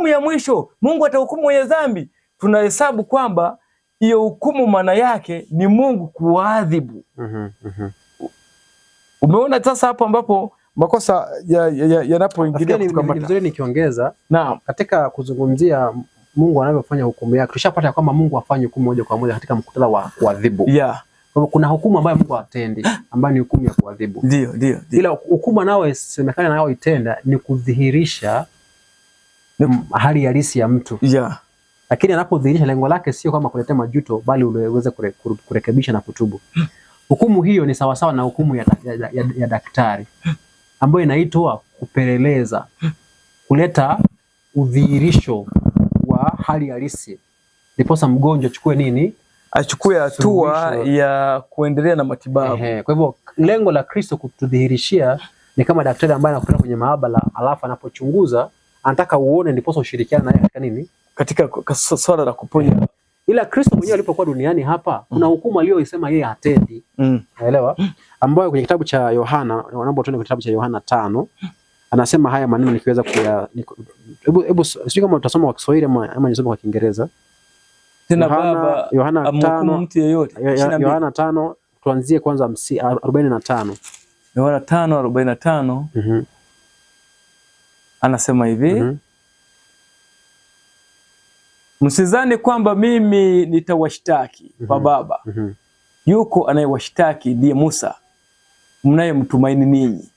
ya mwisho, Mungu atahukumu wenye dhambi, tunahesabu kwamba hiyo hukumu maana yake ni Mungu kuadhibu. Umeona sasa hapo ambapo makosa yanapoingilia kutukamata. Vizuri nikiongeza, katika kuzungumzia Mungu anavyofanya hukumu yake, tushapata kwamba Mungu afanye hukumu moja kwa moja katika muktadha wa kuadhibu. Kwa kuna hukumu ambayo Mungu hatendi, ambayo ni hukumu ya kuadhibu. Ndio. Ila hukumu anayosemekana nayo itenda ni kudhihirisha hali halisi ya mtu. Lakini anapodhihirisha, lengo lake sio kama kuletea majuto, bali uweze kurekebisha na kutubu. Hukumu hiyo ni sawasawa na hukumu ya daktari ambayo inaitwa kupeleleza, kuleta udhihirisho wa hali halisi, ndiposa mgonjwa achukue hatua ya kuendelea na matibabu. Kwa hivyo lengo la Kristo kutudhihirishia ni kama daktari ambaye anakupeleka kwenye maabara, alafu anapochunguza anataka uone, ndiposa ushirikiane naye katika swala la kuponya. Ila Kristo mwenyewe alipokuwa duniani hapa, kuna hukumu aliyoisema yeye hatendi. Unaelewa? Ambayo kwenye kitabu cha Yohana, naomba tuone kitabu cha Yohana 5, anasema haya maneno nikiweza hebu sio kama utasoma kwa Kiswahili ama nisome kwa Kiingereza. Tena baba, Yohana 5 mtu yeyote. Yohana 5 tuanzie kwanza 45. Yohana 5:45. Anasema hivi, msizani kwamba mimi nitawashtaki kwa Baba. Yuko anayewashtaki ndiye Musa, mnayemtumaini ninyi.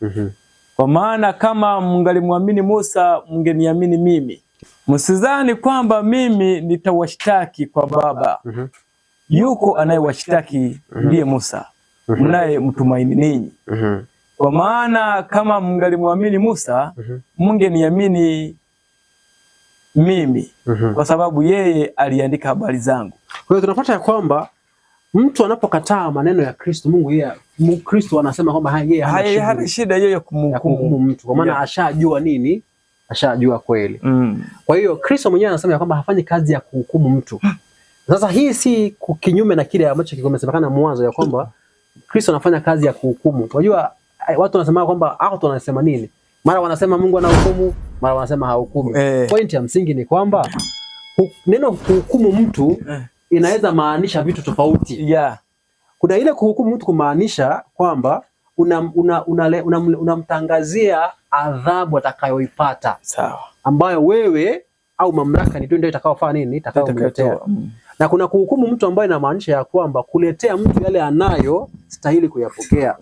Kwa maana kama mngalimwamini Musa, mngeniamini mimi. Msizani kwamba mimi nitawashtaki kwa Baba. Yuko anayewashtaki ndiye Musa, mnayemtumaini ninyi. Kwa maana kama mngalimwamini Musa, mngeniamini mimi, kwa sababu yeye aliandika habari zangu. Kwa hiyo tunapata ya kwamba mtu anapokataa maneno ya Kristo, Kristo anasema kwamba yeye hana shida ya kumhukumu mtu, kwa maana ashajua nini, ashajua kweli. Kwa hiyo Kristo mwenyewe anasema kwamba hafanyi kazi ya kuhukumu mtu. Sasa hii si kinyume na kile ambacho kimesemekana mwanzo ya kwamba Kristo anafanya kazi ya kuhukumu. Unajua watu wanasema kwamba watu wanasema nini? Mara wanasema Mungu anahukumu, mara wanasema hahukumu. Point ya msingi ni kwamba neno kuhukumu mtu inaweza maanisha vitu tofauti. Kuna ile kuhukumu mtu kumaanisha kwamba unamtangazia adhabu atakayoipata. Sawa. Ambayo wewe au mamlaka ndio itakayofanya nini? Itakayomletea. Na kuna kuhukumu mtu ambaye inamaanisha ya kwamba kuletea mtu yale anayo stahili kuyapokea.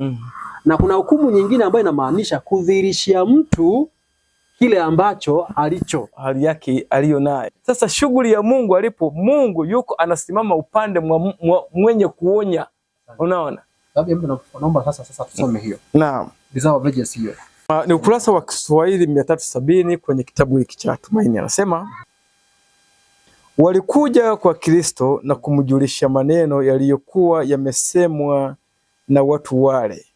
Na kuna hukumu nyingine ambayo inamaanisha kudhihirishia mtu kile ambacho hali yake aliyonayo. Sasa shughuli ya Mungu Mungu yuko anasimama upande mwenye kuonya. Unaona? Naomba sasa tusome hiyo. Naam. Desire of Ages hiyo. Ni ukurasa wa Kiswahili 370 kwenye kitabu hiki cha Tumaini. Anasema walikuja kwa Kristo na kumjulisha maneno yaliyokuwa yamesemwa na watu wale,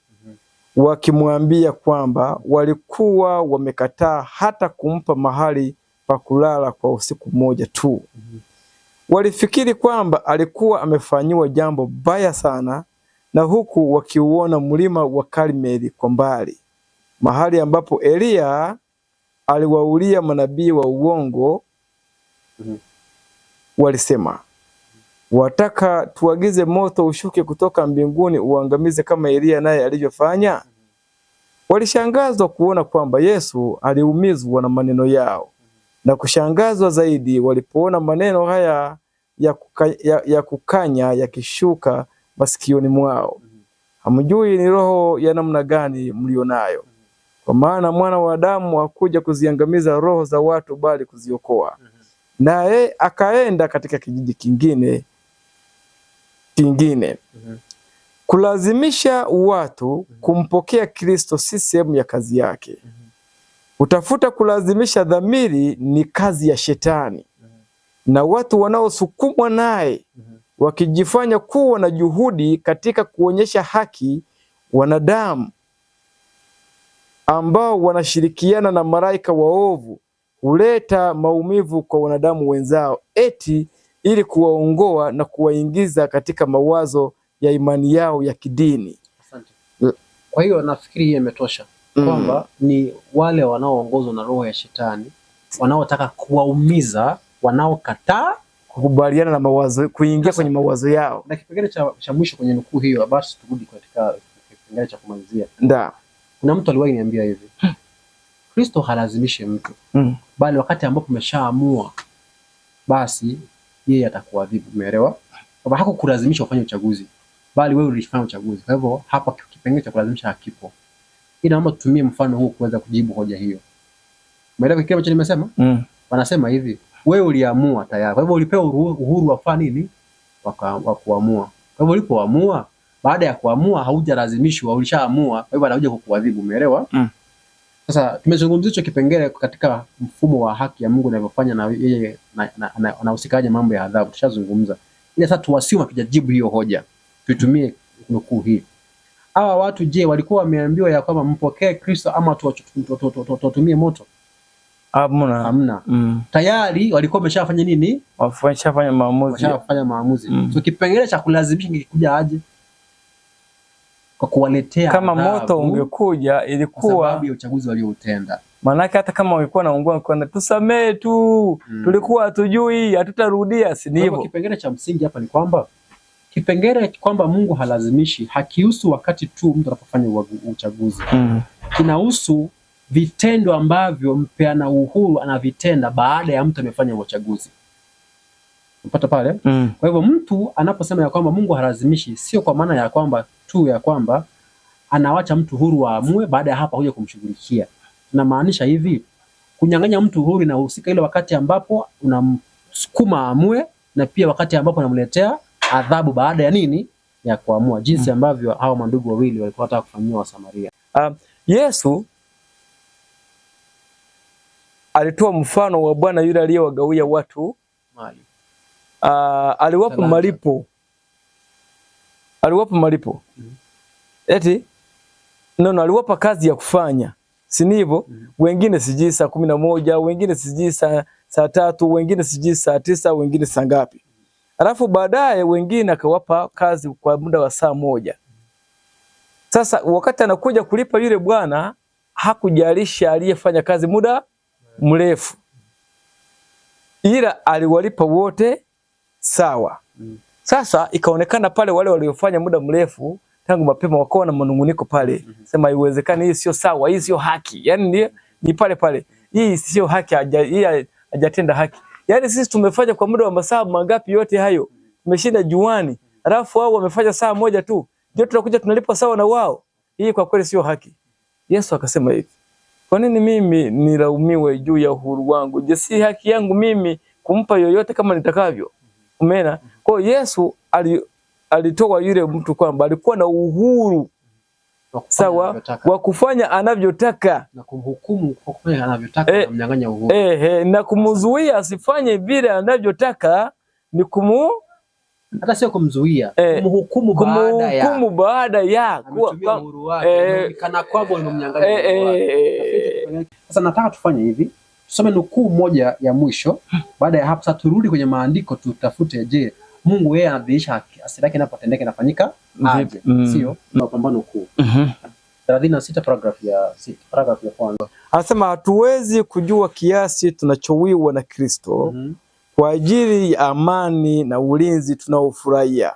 wakimwambia kwamba walikuwa wamekataa hata kumpa mahali pa kulala kwa usiku mmoja tu. Walifikiri kwamba alikuwa amefanyiwa jambo baya sana, na huku wakiuona mlima wa Karmeli kwa mbali, mahali ambapo Elia aliwaulia manabii wa uongo walisema, wataka tuagize moto ushuke kutoka mbinguni uangamize kama Elia naye alivyofanya? Walishangazwa kuona kwamba Yesu aliumizwa na maneno yao, na kushangazwa zaidi walipoona maneno haya ya kukanya yakishuka masikioni mwao. Hamjui ni roho ya namna gani mlionayo, kwa maana Mwana wa Adamu hakuja kuziangamiza roho za watu bali kuziokoa. Naye akaenda katika kijiji kingine. Kulazimisha watu kumpokea Kristo si sehemu ya kazi yake. Kutafuta kulazimisha dhamiri ni kazi ya Shetani, na watu wanaosukumwa naye wakijifanya kuwa na juhudi katika kuonyesha haki, wanadamu ambao wanashirikiana na malaika waovu huleta maumivu kwa wanadamu wenzao, eti ili kuwaongoa na kuwaingiza katika mawazo ya imani yao ya kidini. Asante. Kwa hiyo nafikiri hii imetosha kwamba ni wale wanaoongozwa na roho ya Shetani, wanaotaka kuwaumiza, wanaokataa kukubaliana na mawazo, kuingia kwenye mawazo yao. Na kipengele cha mwisho kwenye nukuu hiyo, basi turudi katika kipengele cha kumalizia. Kuna mtu aliwahi niambia hivi, Kristo halazimishi mtu, bali wakati ambapo umeshaamua basi yeye atakuadhibu. Umeelewa? Kwamba hakukulazimisha ufanye uchaguzi, bali wewe ulifanya uchaguzi. Kwa hivyo hapa kipengele cha kulazimisha hakipo. Ila naomba tutumie mfano huu kuweza kujibu hoja hiyo. Umeelewa kile ambacho nimesema? Wanasema hivi, wewe uliamua tayari. Kwa hivyo ulipewa uhuru wa kufanya nini? Wa kuamua. Kwa hivyo ulipoamua, baada ya kuamua haujalazimishwa, ulishaamua. Kwa hivyo anakuja kukuadhibu. Umeelewa? Sasa tumezungumzia hicho kipengele katika mfumo wa haki ya Mungu anavyofanya na yeye anahusikaje mambo ya adhabu. Tushazungumza. Ile sasa tuwasiu tujajibu hiyo hoja. Tutumie nukuu hii. Hawa watu je, walikuwa wameambiwa ya kwamba mpokee Kristo ama tutumie moto? Hamna. Tayari walikuwa wameshafanya nini? Wameshafanya maamuzi. So kipengele cha kulazimisha kingekuja aje? Kwa kuwaletea kama moto ungekuja ilikuwa sababu ya uchaguzi walioutenda. Manake hata kama walikuwa naungua kwa tusamee tu, tulikuwa hatujui, hatutarudia, si ndivyo? Kipengele cha msingi hapa ni kwamba kipengele kwamba Mungu halazimishi hakihusu wakati tu mtu anapofanya uchaguzi. Kinahusu vitendo ambavyo mpeana uhuru anavitenda baada ya mtu amefanya uchaguzi. Unapata pale? Kwa hivyo mtu anaposema ya kwamba Mungu halazimishi, sio kwa maana ya kwamba tu ya kwamba anawacha mtu huru waamue, baada ya hapa huja kumshughulikia. Tunamaanisha hivi, kunyang'anya mtu huru inahusika ile wakati ambapo unamsukuma aamue, na pia wakati ambapo unamletea adhabu baada ya nini? Ya kuamua, jinsi ambavyo hao mandugu wawili walikuwa wanataka kufanyia Wasamaria. Yesu alitoa mfano wa bwana yule aliyewagawia watu mali. Aliwapa malipo. Eti aliwapa kazi ya kufanya, si ndivyo? Wengine sijui saa 11, wengine sijui saa 3, wengine sijui saa 9, wengine saa ngapi. Alafu baadaye wengine akawapa kazi kwa muda wa saa 1. Sasa wakati anakuja kulipa yule bwana, hakujalisha aliyefanya kazi muda mrefu, ila aliwalipa wote sawa. Sasa ikaonekana pale wale waliofanya muda mrefu tangu mapema wakawa na manunguniko pale. Sema haiwezekani, hii sio sawa, hii sio haki. Yaani ni pale. Hii sio haki, hii hajatenda haki. Yaani sisi tumefanya kwa muda wa masaa mangapi yote hayo? Tumeshinda juani. Alafu wao wamefanya saa 1 tu. Ndio tunakuja tunalipwa sawa na wao. Hii kwa kweli sio haki. Yesu akasema hivi, kwa nini mimi nilaumiwe juu ya uhuru wangu? Je, si haki yangu mimi kumpa yoyote kama nitakavyo? Umeona? Kwa Yesu alitoa yule mtu kwamba alikuwa na uhuru sawa wa kufanya anavyotaka na kumhukumu kwa kufanya anavyotaka, na kumnyang'anya uhuru na kumzuia asifanye vile anavyotaka, ni hata sio kumzuia, kumhukumu baada ya kuwa uhuru wake kana kwamba unamnyang'anya uhuru. Sasa nataka tufanye hivi, tusome nukuu moja ya mwisho. Baada ya hapo sasa turudi kwenye maandiko, tutafute je, Mungu yeye anadhihirisha asili yake inapotendeka inafanyika aje? Sio mapambano kuu. 36 paragraph ya kwanza. Anasema hatuwezi kujua kiasi tunachowiwa na Kristo kwa ajili ya amani na ulinzi tunaofurahia.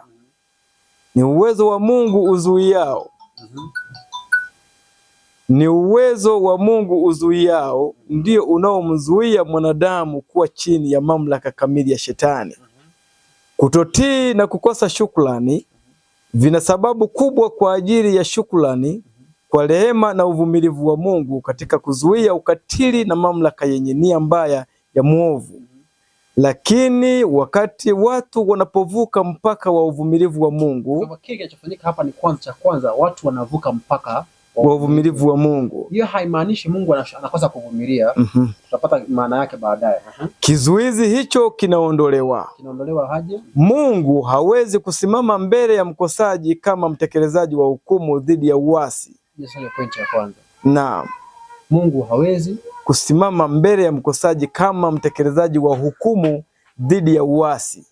Ni uwezo wa Mungu uzuiao. Ni uwezo wa Mungu uzuiao ndio unaomzuia mwanadamu kuwa chini ya mamlaka kamili ya Shetani. Kutotii na kukosa shukrani vina sababu kubwa kwa ajili ya shukrani kwa rehema na uvumilivu wa Mungu katika kuzuia ukatili na mamlaka yenye nia mbaya ya mwovu. Lakini wakati watu wanapovuka mpaka wa uvumilivu wa Mungu, kile kinachofanyika hapa ni kwanza watu wanavuka mpaka wa uvumilivu wa Mungu. Hiyo haimaanishi Mungu anakosa kuvumilia. Tutapata maana yake baadaye. Kizuizi hicho kinaondolewa. Kinaondolewa aje? Mungu hawezi kusimama mbele ya mkosaji kama mtekelezaji wa hukumu dhidi ya uasi. Hiyo ni pointi ya kwanza. Naam. Mungu hawezi kusimama mbele ya mkosaji kama mtekelezaji wa hukumu dhidi ya uasi.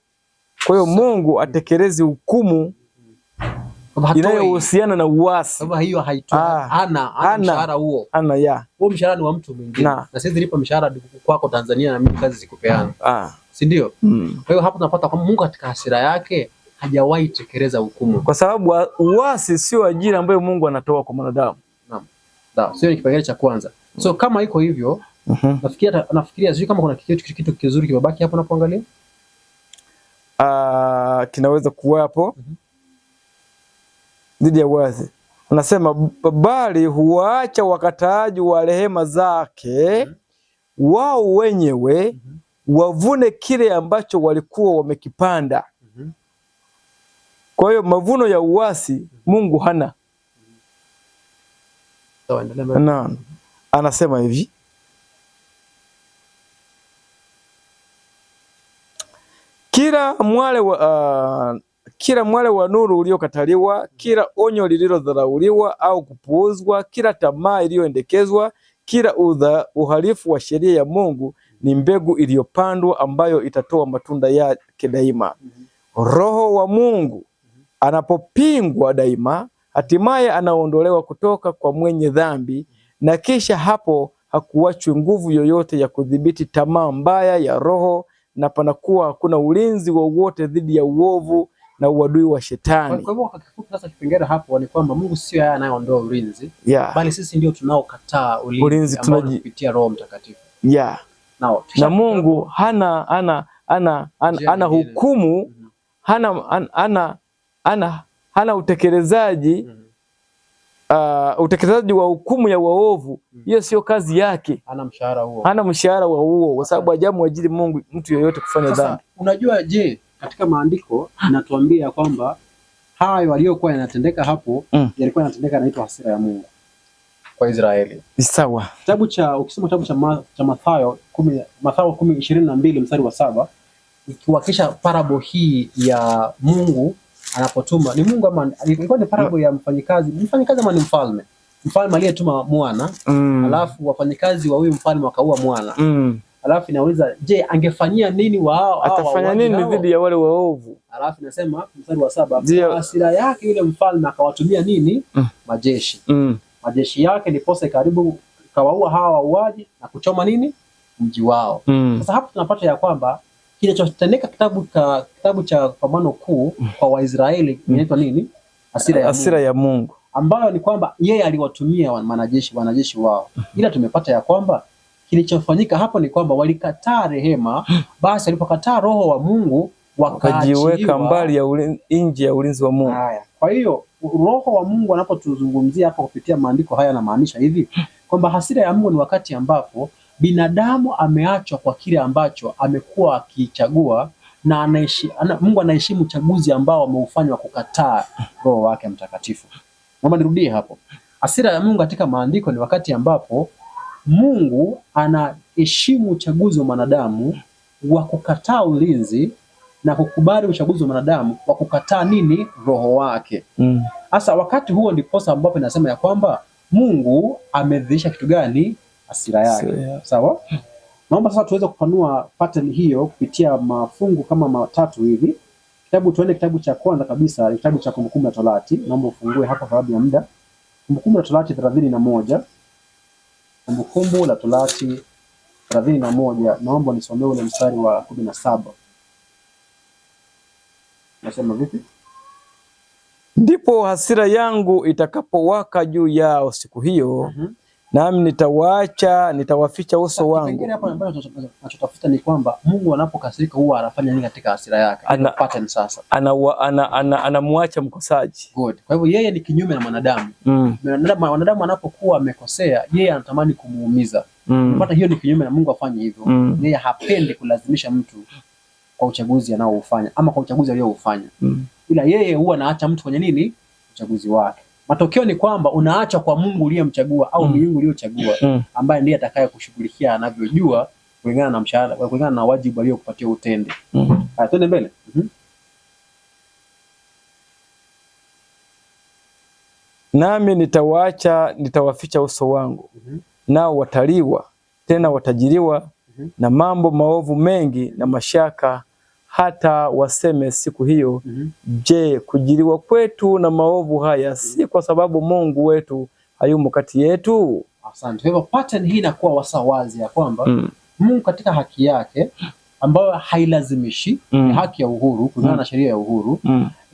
Kwa hiyo Mungu atekelezi hukumu inayohusiana na uasi. Kama hiyo haitoi ana mshahara huo. Huo mshahara ni wa mtu mwingine. Na sisi nilipo mshahara kwako Tanzania na mimi kazi zikupeana. Si ndio? Kwa hiyo hapo tunapata kwamba Mungu katika hasira yake hajawahi tekeleza hukumu. Kwa sababu uasi sio ajira ambayo Mungu anatoa kwa mwanadamu. Naam. Sio kipengele cha kwanza. So kama iko hivyo, nafikiria sio kama kuna kitu kizuri kimebaki hapo unapoangalia. Kinaweza kuwapo dhidi ya uasi. Anasema bali huwaacha wakataaji wa rehema zake wao wenyewe wavune kile ambacho walikuwa wamekipanda. Kwa hiyo mavuno ya uasi Mungu hana. Naam. Anasema hivi, kila mwale wa nuru uliokataliwa, kila onyo lililodharauliwa au kupuuzwa, kila tamaa iliyoendekezwa, kila uhalifu wa sheria ya Mungu ni mbegu iliyopandwa ambayo itatoa matunda yake daima. Roho wa Mungu anapopingwa daima, hatimaye anaondolewa kutoka kwa mwenye dhambi, na kisha hapo hakuachwi nguvu yoyote ya kudhibiti tamaa mbaya ya roho, na panakuwa hakuna ulinzi wowote dhidi ya uovu na uadui wa Shetani. Kwa hivyo kwa kifupi sasa kipengele hapo ni kwamba Mungu sio yeye anayeondoa ulinzi, bali sisi ndio tunaokataa ulinzi ambao kupitia Roho Mtakatifu. Na Mungu hana hukumu, hana utekelezaji utekelezaji wa hukumu ya waovu. Hiyo sio kazi yake. Hana mshahara huo kwa sababu hajamwajiri Mungu mtu yoyote kufanya dhambi. Unajua katika maandiko inatuambia kwamba hayo waliokuwa yanatendeka hapo yalikuwa yanatendeka inaitwa hasira ya Mungu kwa Israeli. Sawa. Ukisoma kitabu cha Mathayo 10:22 mstari wa 7 ikiwakisha parable hii ya Mungu anapotuma, ni Mungu ama ilikuwa ni parable ya mfanyikazi ama ni mfalme aliyetuma mwana, alafu wafanyikazi wa huyu mfalme wakaua mwana. Alafu inauliza, je, angefanyia nini wao? Atafanya nini dhidi ya wale waovu? Alafu inasema mstari wa 7, hasira yake yule mfalme akawatumia nini? Majeshi. Majeshi yake ndiposa karibu kawaua hawa wauaji na kuchoma nini? Mji wao. Sasa hapo tunapata ya kwamba kinachotendeka kitabu cha Pambano Kuu kwa Waisraeli inaitwa nini? Hasira ya Mungu. Ambayo ni kwamba yeye aliwatumia wanajeshi wao. Ila tumepata ya kwamba kilichofanyika hapo ni kwamba walikataa rehema, basi walipokataa Roho wa Mungu wakajiweka mbali ya nje ya ulinzi wa Mungu. Kwa hiyo Roho wa Mungu anapotuzungumzia hapa kupitia maandiko haya anamaanisha hivi kwamba hasira ya Mungu ni wakati ambapo binadamu ameachwa kwa kile ambacho amekuwa akichagua, na Mungu anaheshimu uchaguzi ambao ameufanywa kukataa Roho wake Mtakatifu. Naomba nirudie hapo. Hasira ya Mungu katika maandiko ni wakati ambapo Mungu anaheshimu uchaguzi wa mwanadamu wa kukataa ulinzi na kukubali uchaguzi wa mwanadamu wa kukataa nini? Roho wake. Sasa wakati huo ndiposa ambapo inasema ya kwamba Mungu amedhihirisha kitu gani? Hasira yake. Sawa? Naomba sasa tuweze kupanua pattern hiyo kupitia mafungu kama matatu hivi. Tuende kitabu cha kwanza kabisa, kitabu cha Kumbukumbu la Torati. Naomba ufungue hapa kwa sababu ya muda. Kumbukumbu la Torati 31. Kumbukumbu la Torati 31, naomba nisomee ule mstari wa 17. Nasema vipi? Ndipo hasira yangu itakapowaka juu yao siku hiyo, nami nitawaacha, nitawaficha uso wangu. Kipengele hapa ambacho tunachotafuta ni kwamba Mungu anapokasirika huwa anafanya nini katika hasira yake? Pattern sasa. Anamwacha mkosaji. Good. Kwa hivyo yeye ni kinyume na mwanadamu. Mwanadamu anapokuwa amekosea, yeye anatamani kumuumiza. Unapata hiyo ni kinyume na Mungu afanye hivyo. Yeye hapendi kulazimisha mtu kwa uchaguzi anaoufanya ama kwa uchaguzi alioufanya. Ila yeye huwa anaacha mtu kwenye nini? Uchaguzi wake. Matokeo ni kwamba unaacha kwa Mungu uliyemchagua au Mungu uliochagua ambaye ndiye atakaye kushughulikia anavyojua kulingana na mshahara, kulingana na wajibu aliokupatia utende. Haya, twende mbele. Nami nitawaacha, nitawaficha uso wangu. Nao wataliwa, tena watajiriwa na mambo maovu mengi na mashaka, hata waseme siku hiyo, je, kujiriwa kwetu na maovu haya si kwa sababu Mungu wetu hayumo kati yetu? Asante. Kwa hivyo pattern hii inakuwa wazi ya kwamba Mungu katika haki yake ambayo hailazimishi, ni haki ya uhuru kulingana na sheria ya uhuru,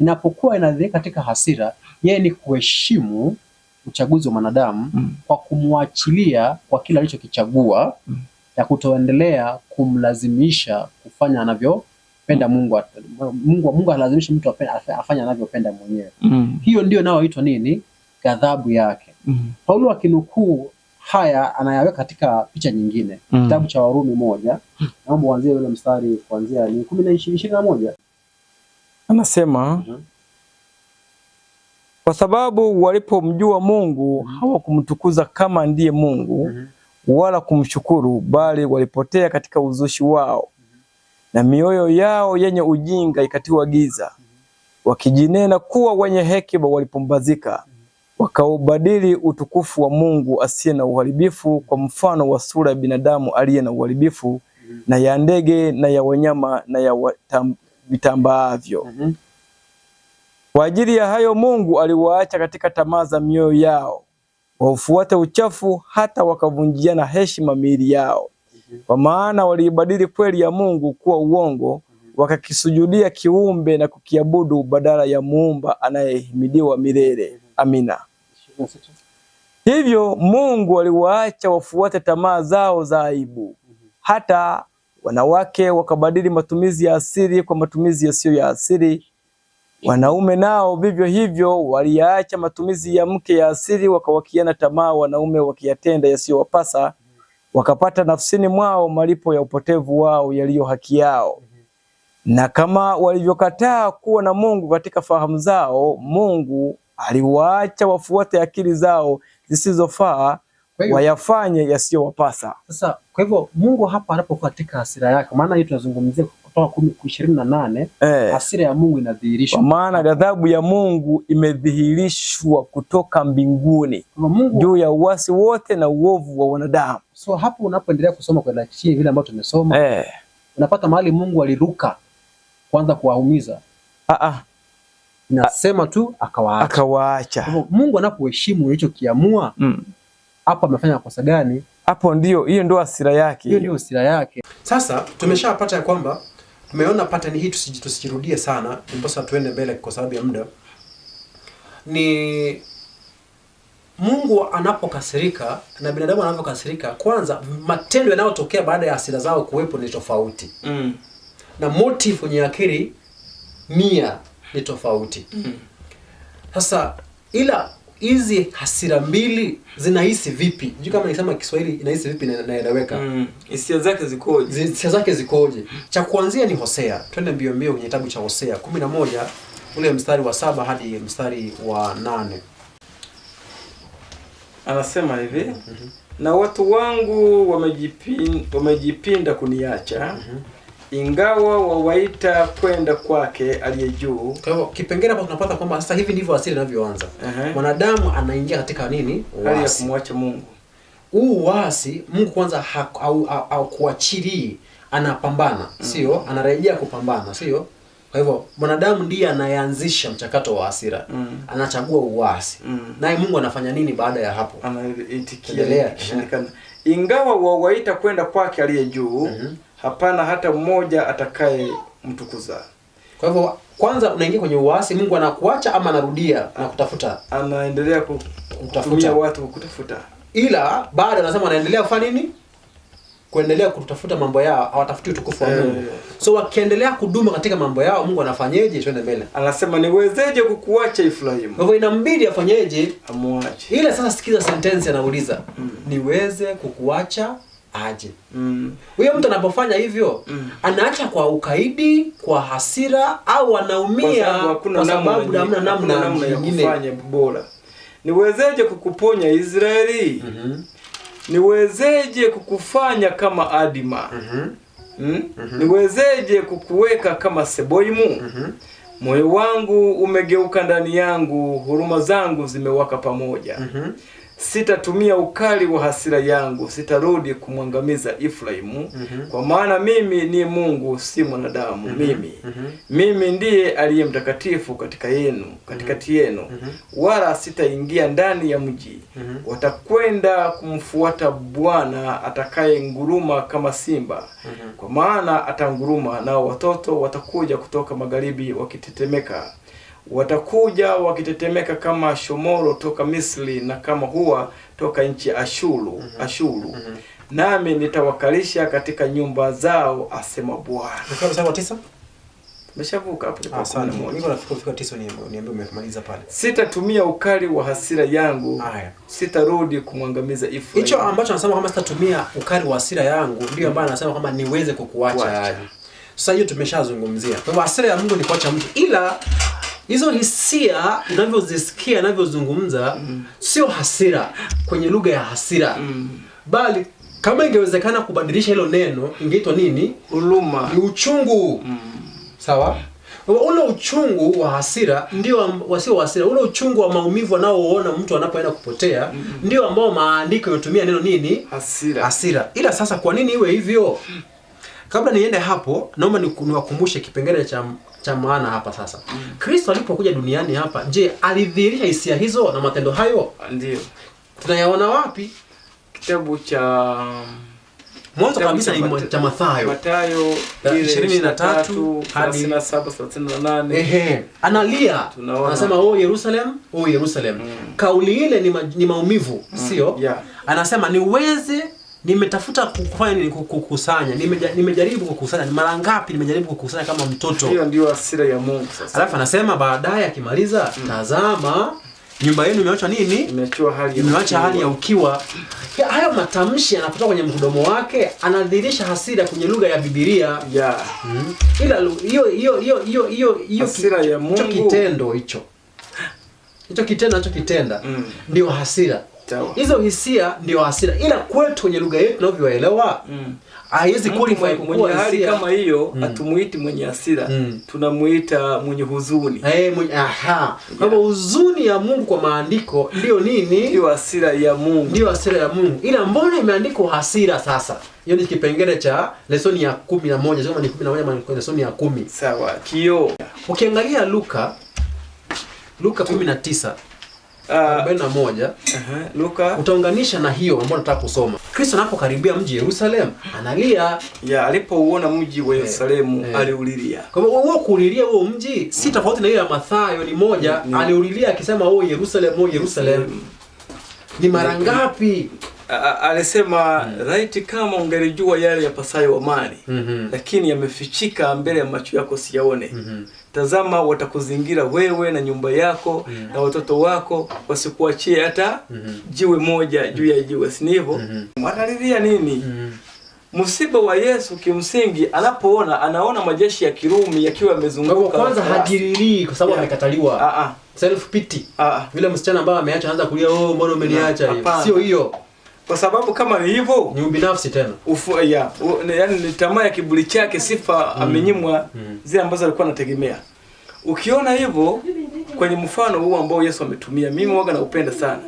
inapokuwa inadhihirika katika hasira, yeye ni kuheshimu uchaguzi wa mwanadamu kwa kumwachilia kwa kila alichokichagua, ya kutoendelea kumlazimisha kufanya anavyopenda Mungu. Mungu halazimishi mtu afanye anavyopenda mwenyewe. Hiyo ndio inayoitwa nini? Ghadhabu yake. Paulo akinukuu haya anayaweka katika picha nyingine. Kitabu cha Warumi 1, naomba uanzie ule mstari kuanzia ni 10:21. Anasema kwa sababu walipomjua Mungu hawakumtukuza kama ndiye Mungu wala kumshukuru, bali walipotea katika uzushi wao, na mioyo yao yenye ujinga ikatiwa giza. Wakijinena kuwa wenye hekima walipumbazika, wakaubadili utukufu wa Mungu asiye na uharibifu kwa mfano wa sura ya binadamu aliye na uharibifu, na ya ndege na ya wanyama na ya vitambaavyo. Kwa ajili ya hayo Mungu aliwaacha katika tamaa za mioyo yao, waufuate uchafu, hata wakavunjiana heshima miili yao. Kwa maana waliibadili kweli ya Mungu kuwa uongo, wakakisujudia kiumbe na kukiabudu badala ya Muumba anayehimidiwa milele. Amina. Hivyo Mungu aliwaacha wafuate tamaa zao za aibu. Hata wanawake wakabadili matumizi ya asili kwa matumizi yasiyo ya asili. Wanaume nao vivyo hivyo waliacha matumizi ya mke ya asili, wakawakiana tamaa wanaume wakiyatenda yasiyowapasa, wakapata nafsini mwao malipo ya upotevu wao yaliyo haki yao. Na kama walivyokataa kuwa na Mungu katika fahamu zao, Mungu aliwaacha wafuate akili zao zisizofaa, wayafanye yasiyowapasa. Sasa kwa hivyo Mungu hapa anapokuwa katika hasira yake, maana hii tunazungumzia kutoka 10:28, hasira ya Mungu inadhihirishwa. Kwa maana ghadhabu ya Mungu imedhihirishwa kutoka mbinguni juu ya uasi wote na uovu wa wanadamu. So hapo unapoendelea kusoma kwa chini vile ambavyo tumesoma, unapata mahali Mungu aliruka kwanza kuwaumiza. Nasema tu akawaacha. Mungu anapoheshimu ulichokiamua, hapo amefanya kosa gani? Hapo hiyo ndio hasira yake. Hiyo ndio hasira yake. Sasa tumeshapata ya kwamba tumeona pattern hii, tusijirudie sana, ndipo tuende mbele kwa sababu ya muda. Ni Mungu anapokasirika na binadamu anapokasirika, kwanza matendo yanayotokea baada ya hasira zao kuwepo ni tofauti. Na motive kwenye akili nia ni tofauti. Sasa ila hizi hasira mbili zinahisi vipi? Unajua kama nikisema Kiswahili inahisi vipi naeleweka. Hisia zake zikoje? Hisia zake zikoje? Cha kuanzia ni Hosea. Twende mbio mbio kwenye kitabu cha Hosea 11 ule mstari wa 7 hadi mstari wa 8. Anasema hivi, na watu wangu wamejipinda kuniacha, ingawa wawaita kwenda kwake aliye juu. Kwa hivyo kipengele hapo tunapata kwamba sasa hivi ndivyo asili inavyoanza. Mwanadamu anaingia katika nini? Hali ya kumwacha Mungu. Uasi, Mungu kwanza au kuachili, anapambana, sio? Anarejea kupambana, sio? Kwa hivyo mwanadamu ndiye anayeanzisha mchakato wa hasira. Anachagua uasi. Naye Mungu anafanya nini baada ya hapo? Anaitikia kushindikana. Ingawa wawaita kwenda kwake aliye juu, hapana hata mmoja atakaye mtukuza. Kwa hivyo kwanza unaingia kwenye uasi, Mungu anakuacha ama anarudia na kutafuta? Anaendelea kutafuta watu kutafuta. Ila baada anasema anaendelea kufanya nini? Kuendelea kutafuta mambo yao, hawatafuti utukufu wa Mungu. So wakiendelea kudumu katika mambo yao, Mungu anafanyaje? Twende mbele. Anasema niwezeje kukuacha Efraimu? Kwa hivyo inambidi afanyeje? Amuache. Ila sasa sikiza sentence anauliza. Niweze kukuacha aje? Huyo mtu anapofanya hivyo, anaacha kwa ukaidi, kwa hasira, au anaumia kwa sababu hamna namna nyingine ya kufanya bora. Niwezeje kukuponya Israeli? Niwezeje kukufanya kama Adima? Niwezeje kukuweka kama Seboimu? Moyo wangu umegeuka ndani yangu, huruma zangu zimewaka pamoja. Sitatumia ukali wa hasira yangu, sitarudi kumwangamiza Efraimu. Kwa maana mimi ni Mungu, si mwanadamu. Mimi ndiye aliye mtakatifu katikati yenu. Wala sitaingia ndani ya mji. Watakwenda kumfuata Bwana atakaye nguruma kama simba. Kwa maana atanguruma, nao watoto watakuja kutoka magharibi wakitetemeka. Watakuja wakitetemeka kama shomoro toka Misri, na kama hua toka nchi ya Ashuru. Nami nitawakalisha katika nyumba zao, asema Bwana. Mstari wa 9. Tumeshavuka hapo kwa 11. Niko nafika 9 niambie umemaliza pale. Sitatumia ukali wa hasira yangu. Sitarudi kumwangamiza Efraimu. Hicho ambacho anasema kama sitatumia ukali wa hasira yangu ndio ambacho anasema kama niweze kukuacha aje. Sasa hiyo tumeshazungumzia. Kwa hivyo hasira ya Mungu ni kuacha mtu, ila hizo hisia unavyozisikia anavyozungumza sio hasira kwenye lugha ya hasira. Bali kama ingewezekana kubadilisha hilo neno ingeitwa nini? Huruma. Ni uchungu. Sawa? Ule uchungu wa hasira ndio wasio hasira, ule uchungu wa maumivu anaoona mtu anapoenda kupotea ndio ambao maandiko yatumia neno nini? Hasira. Ila sasa kwa nini iwe hivyo? Kabla niende hapo, naomba niwakumbushe kipengele cha maana hapa sasa. Kristo alipokuja duniani hapa, je, alidhihirisha hisia hizo na matendo hayo? Ndio. Tunayaona wapi? Kitabu cha mwanzo kabisa ni cha Mathayo. Mathayo 23 hadi 37-38. Analia. Anasema Yerusalem, Yerusalem. Kauli ile ni maumivu, sio? Anasema niweze nimetafuta kufanya nini? Kukusanya. Nimejaribu kukusanya. Mara ngapi nimejaribu kukusanya kama mtoto? Hiyo ndio hasira ya Mungu sasa. Alafu anasema baadaye akimaliza, tazama nyumba yenu imeacha nini? Imeacha hali ya ukiwa. Hayo matamshi yanapotoka kwenye mdomo wake anadhihirisha hasira kwenye lugha ya Biblia. Ila hiyo hasira ya Mungu. Hicho kitendo anachokitenda ndio hasira. Hizo hisia ndio hasira, ila kwetu kwenye lugha yetu tunavyoelewa haiwezi qualify kuwa hali kama hiyo. Hatumuiti mwenye hasira, tunamuita mwenye huzuni. Kwa hivyo huzuni ya Mungu kwa maandiko ndio nini? Ndio hasira ya Mungu. Ndio hasira ya Mungu. Ila mbona imeandikwa hasira sasa? Hiyo ni kipengele cha lesoni ya 11, kama ni 11 ama lesoni ya 10. Sawa. Kio. Ukiangalia Luka 19 41 Luka utaunganisha na hiyo ambayo nataka kusoma. Kristo anapokaribia mji Yerusalemu analia. Alipouona mji wa Yerusalemu aliulilia. Kwa hivyo huo kulilia huo mji si tofauti na ile ya Mathayo, ni moja. Aliulilia akisema Yerusalemu, Yerusalemu. Ni mara ngapi? Alisema right, kama ungelijua yale yapasayo amani, lakini yamefichika mbele ya macho yako siyaone. Tazama, watakuzingira wewe na nyumba yako na watoto wako, wasikuachie hata jiwe moja juu ya jiwe. Si hivyo? Wanalilia nini? Msiba wa Yesu kimsingi anaona majeshi ya Kirumi yakiwa yamezunguka. Kwa kwanza hajililii kwa sababu amekataliwa. Self pity. Vile msichana ambaye ameacha anza kulia, mbona umeniacha hivi? Sio hiyo. Kwa sababu kama ni hivyo ni ubinafsi tena. Yaani ni tamaa ya kiburi chake, sifa amenyimwa zile ambazo alikuwa anategemea. Ukiona hivyo kwenye mfano huu ambao Yesu ametumia, mimi waga naupenda sana.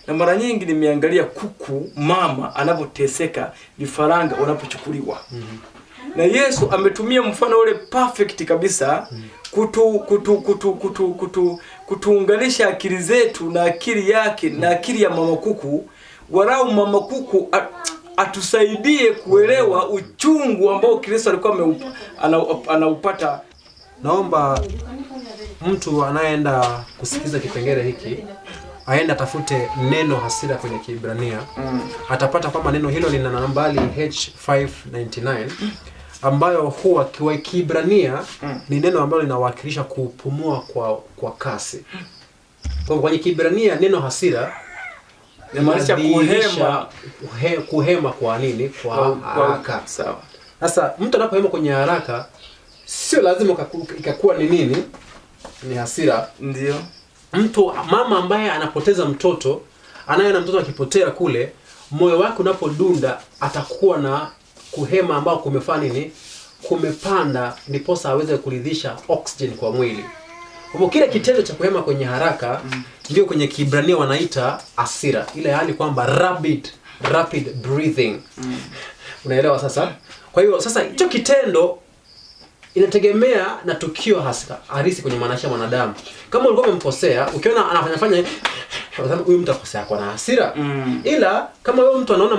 Na mara nyingi nimeangalia kuku mama anapoteseka, vifaranga wanapochukuliwa. Na Yesu ametumia mfano ule perfect kabisa kutuunganisha akili zetu na akili yake na akili ya mama kuku. Warau mama kuku atusaidie kuelewa uchungu ambao Kristo alikuwa anaupata. Naomba mtu anayeenda kusikiza kipengele hiki aenda tafute neno hasira kwenye Kiebrania. Atapata kwamba neno hilo lina nambari H599 ambayo huwa kwa Kiebrania ni neno ambalo linawakilisha kupumua kwa kasi. Kwa kwenye Kiebrania neno hasira inamaanisha kuhema kwa nini? Kwa haraka. Sawa. Sasa mtu anapohema kwenye haraka sio lazima ikakuwa ni nini? Ni hasira. Ndio. Mama ambaye anapoteza mtoto, anayeona mtoto akipotea kule, moyo wake unapodunda atakuwa na kuhema ambao kumefanya nini? Kumepanda, ndiposa aweze kuridhisha oxygen kwa mwili. Kwa hivyo kile kitendo cha kuhema kwenye haraka ndio kwenye Kiebrania wanaita hasira. Ile hali kwamba rapid breathing. Unaelewa sasa? Kwa hiyo sasa hicho kitendo inategemea na tukio halisi kwenye maisha ya mwanadamu. Kama ulikuwa umemkosea, ukiona anafanya huyu mtu akosea kwa na hasira. Ila kama wewe mtu anaona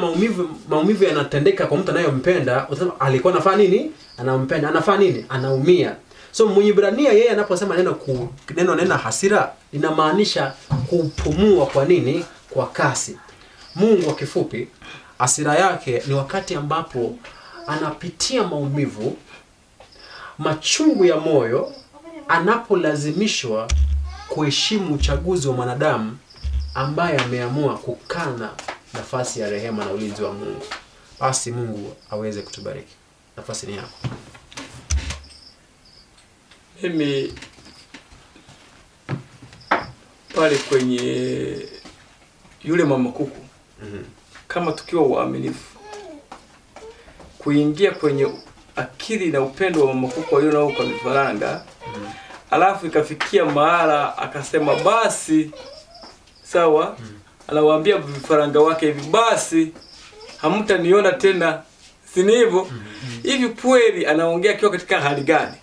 maumivu yanatendeka kwa mtu anayompenda, utasema alikuwa anafanya nini? Anampenda, anafanya nini? Anaumia. So Mwebrania yeye anaposema neno hasira linamaanisha kupumua kwa nini? Kwa kasi. Mungu kwa kifupi, hasira yake ni wakati ambapo anapitia maumivu, machungu ya moyo, anapolazimishwa kuheshimu uchaguzi wa mwanadamu ambaye ameamua kukana nafasi ya rehema na ulinzi wa Mungu. Basi Mungu aweze kutubariki. Nafasi ni yako. Mimi pale kwenye yule mama kuku, kama tukiwa waaminifu kuingia kwenye akili na upendo wa mama kuku alionao kwa vifaranga, alafu ikafikia mahala akasema basi sawa, anawaambia vifaranga wake hivi, basi hamtaniona tena, si ni hivyo? Hivi kweli anaongea akiwa katika hali gani?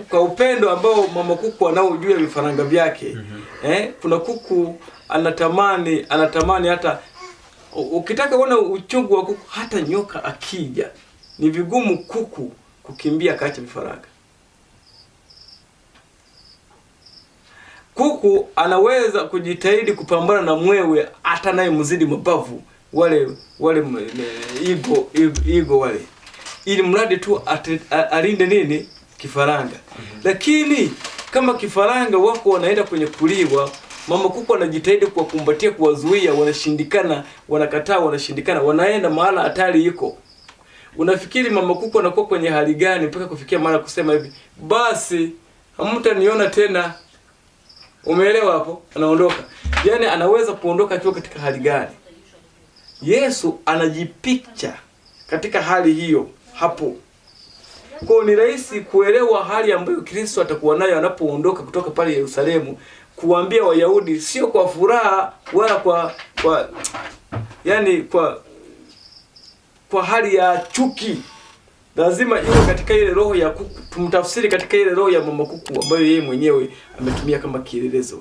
Kwa upendo ambao mama kuku anaojua vifaranga vyake. Kuna kuku anatamani hata ukitaka kuona uchungu wa kuku, hata nyoka akija ni vigumu kuku kukimbia kaacha vifaranga. Kuku anaweza kujitahidi kupambana na mwewe hata naye mzidi mabavu wale igo wale, ili mradi tu alinde nini? Kifaranga. Lakini kama kifaranga wako wanaenda kwenye kuliwa, mama kuku anajitahidi kuwakumbatia, kuwazuia, wanashindikana, wanakataa, wanashindikana, wanaenda mahala hatari iko. Unafikiri mama kuku anakuwa kwenye hali gani mpaka kufikia mara kusema hivi, basi hamtaniona tena? Umeelewa hapo? Anaondoka. Yaani anaweza kuondoka akiwa katika hali gani? Yesu anajipicha katika hali hiyo hapo. Kwa ni rahisi kuelewa hali ambayo Kristo atakuwa nayo anapoondoka kutoka pale Yerusalemu, kuambia Wayahudi sio kwa furaha wala kwa hali ya chuki. Lazima iwe katika ile roho ya kuku, tumtafsiri katika ile roho ya mama kuku ambayo yeye mwenyewe ametumia kama kielelezo.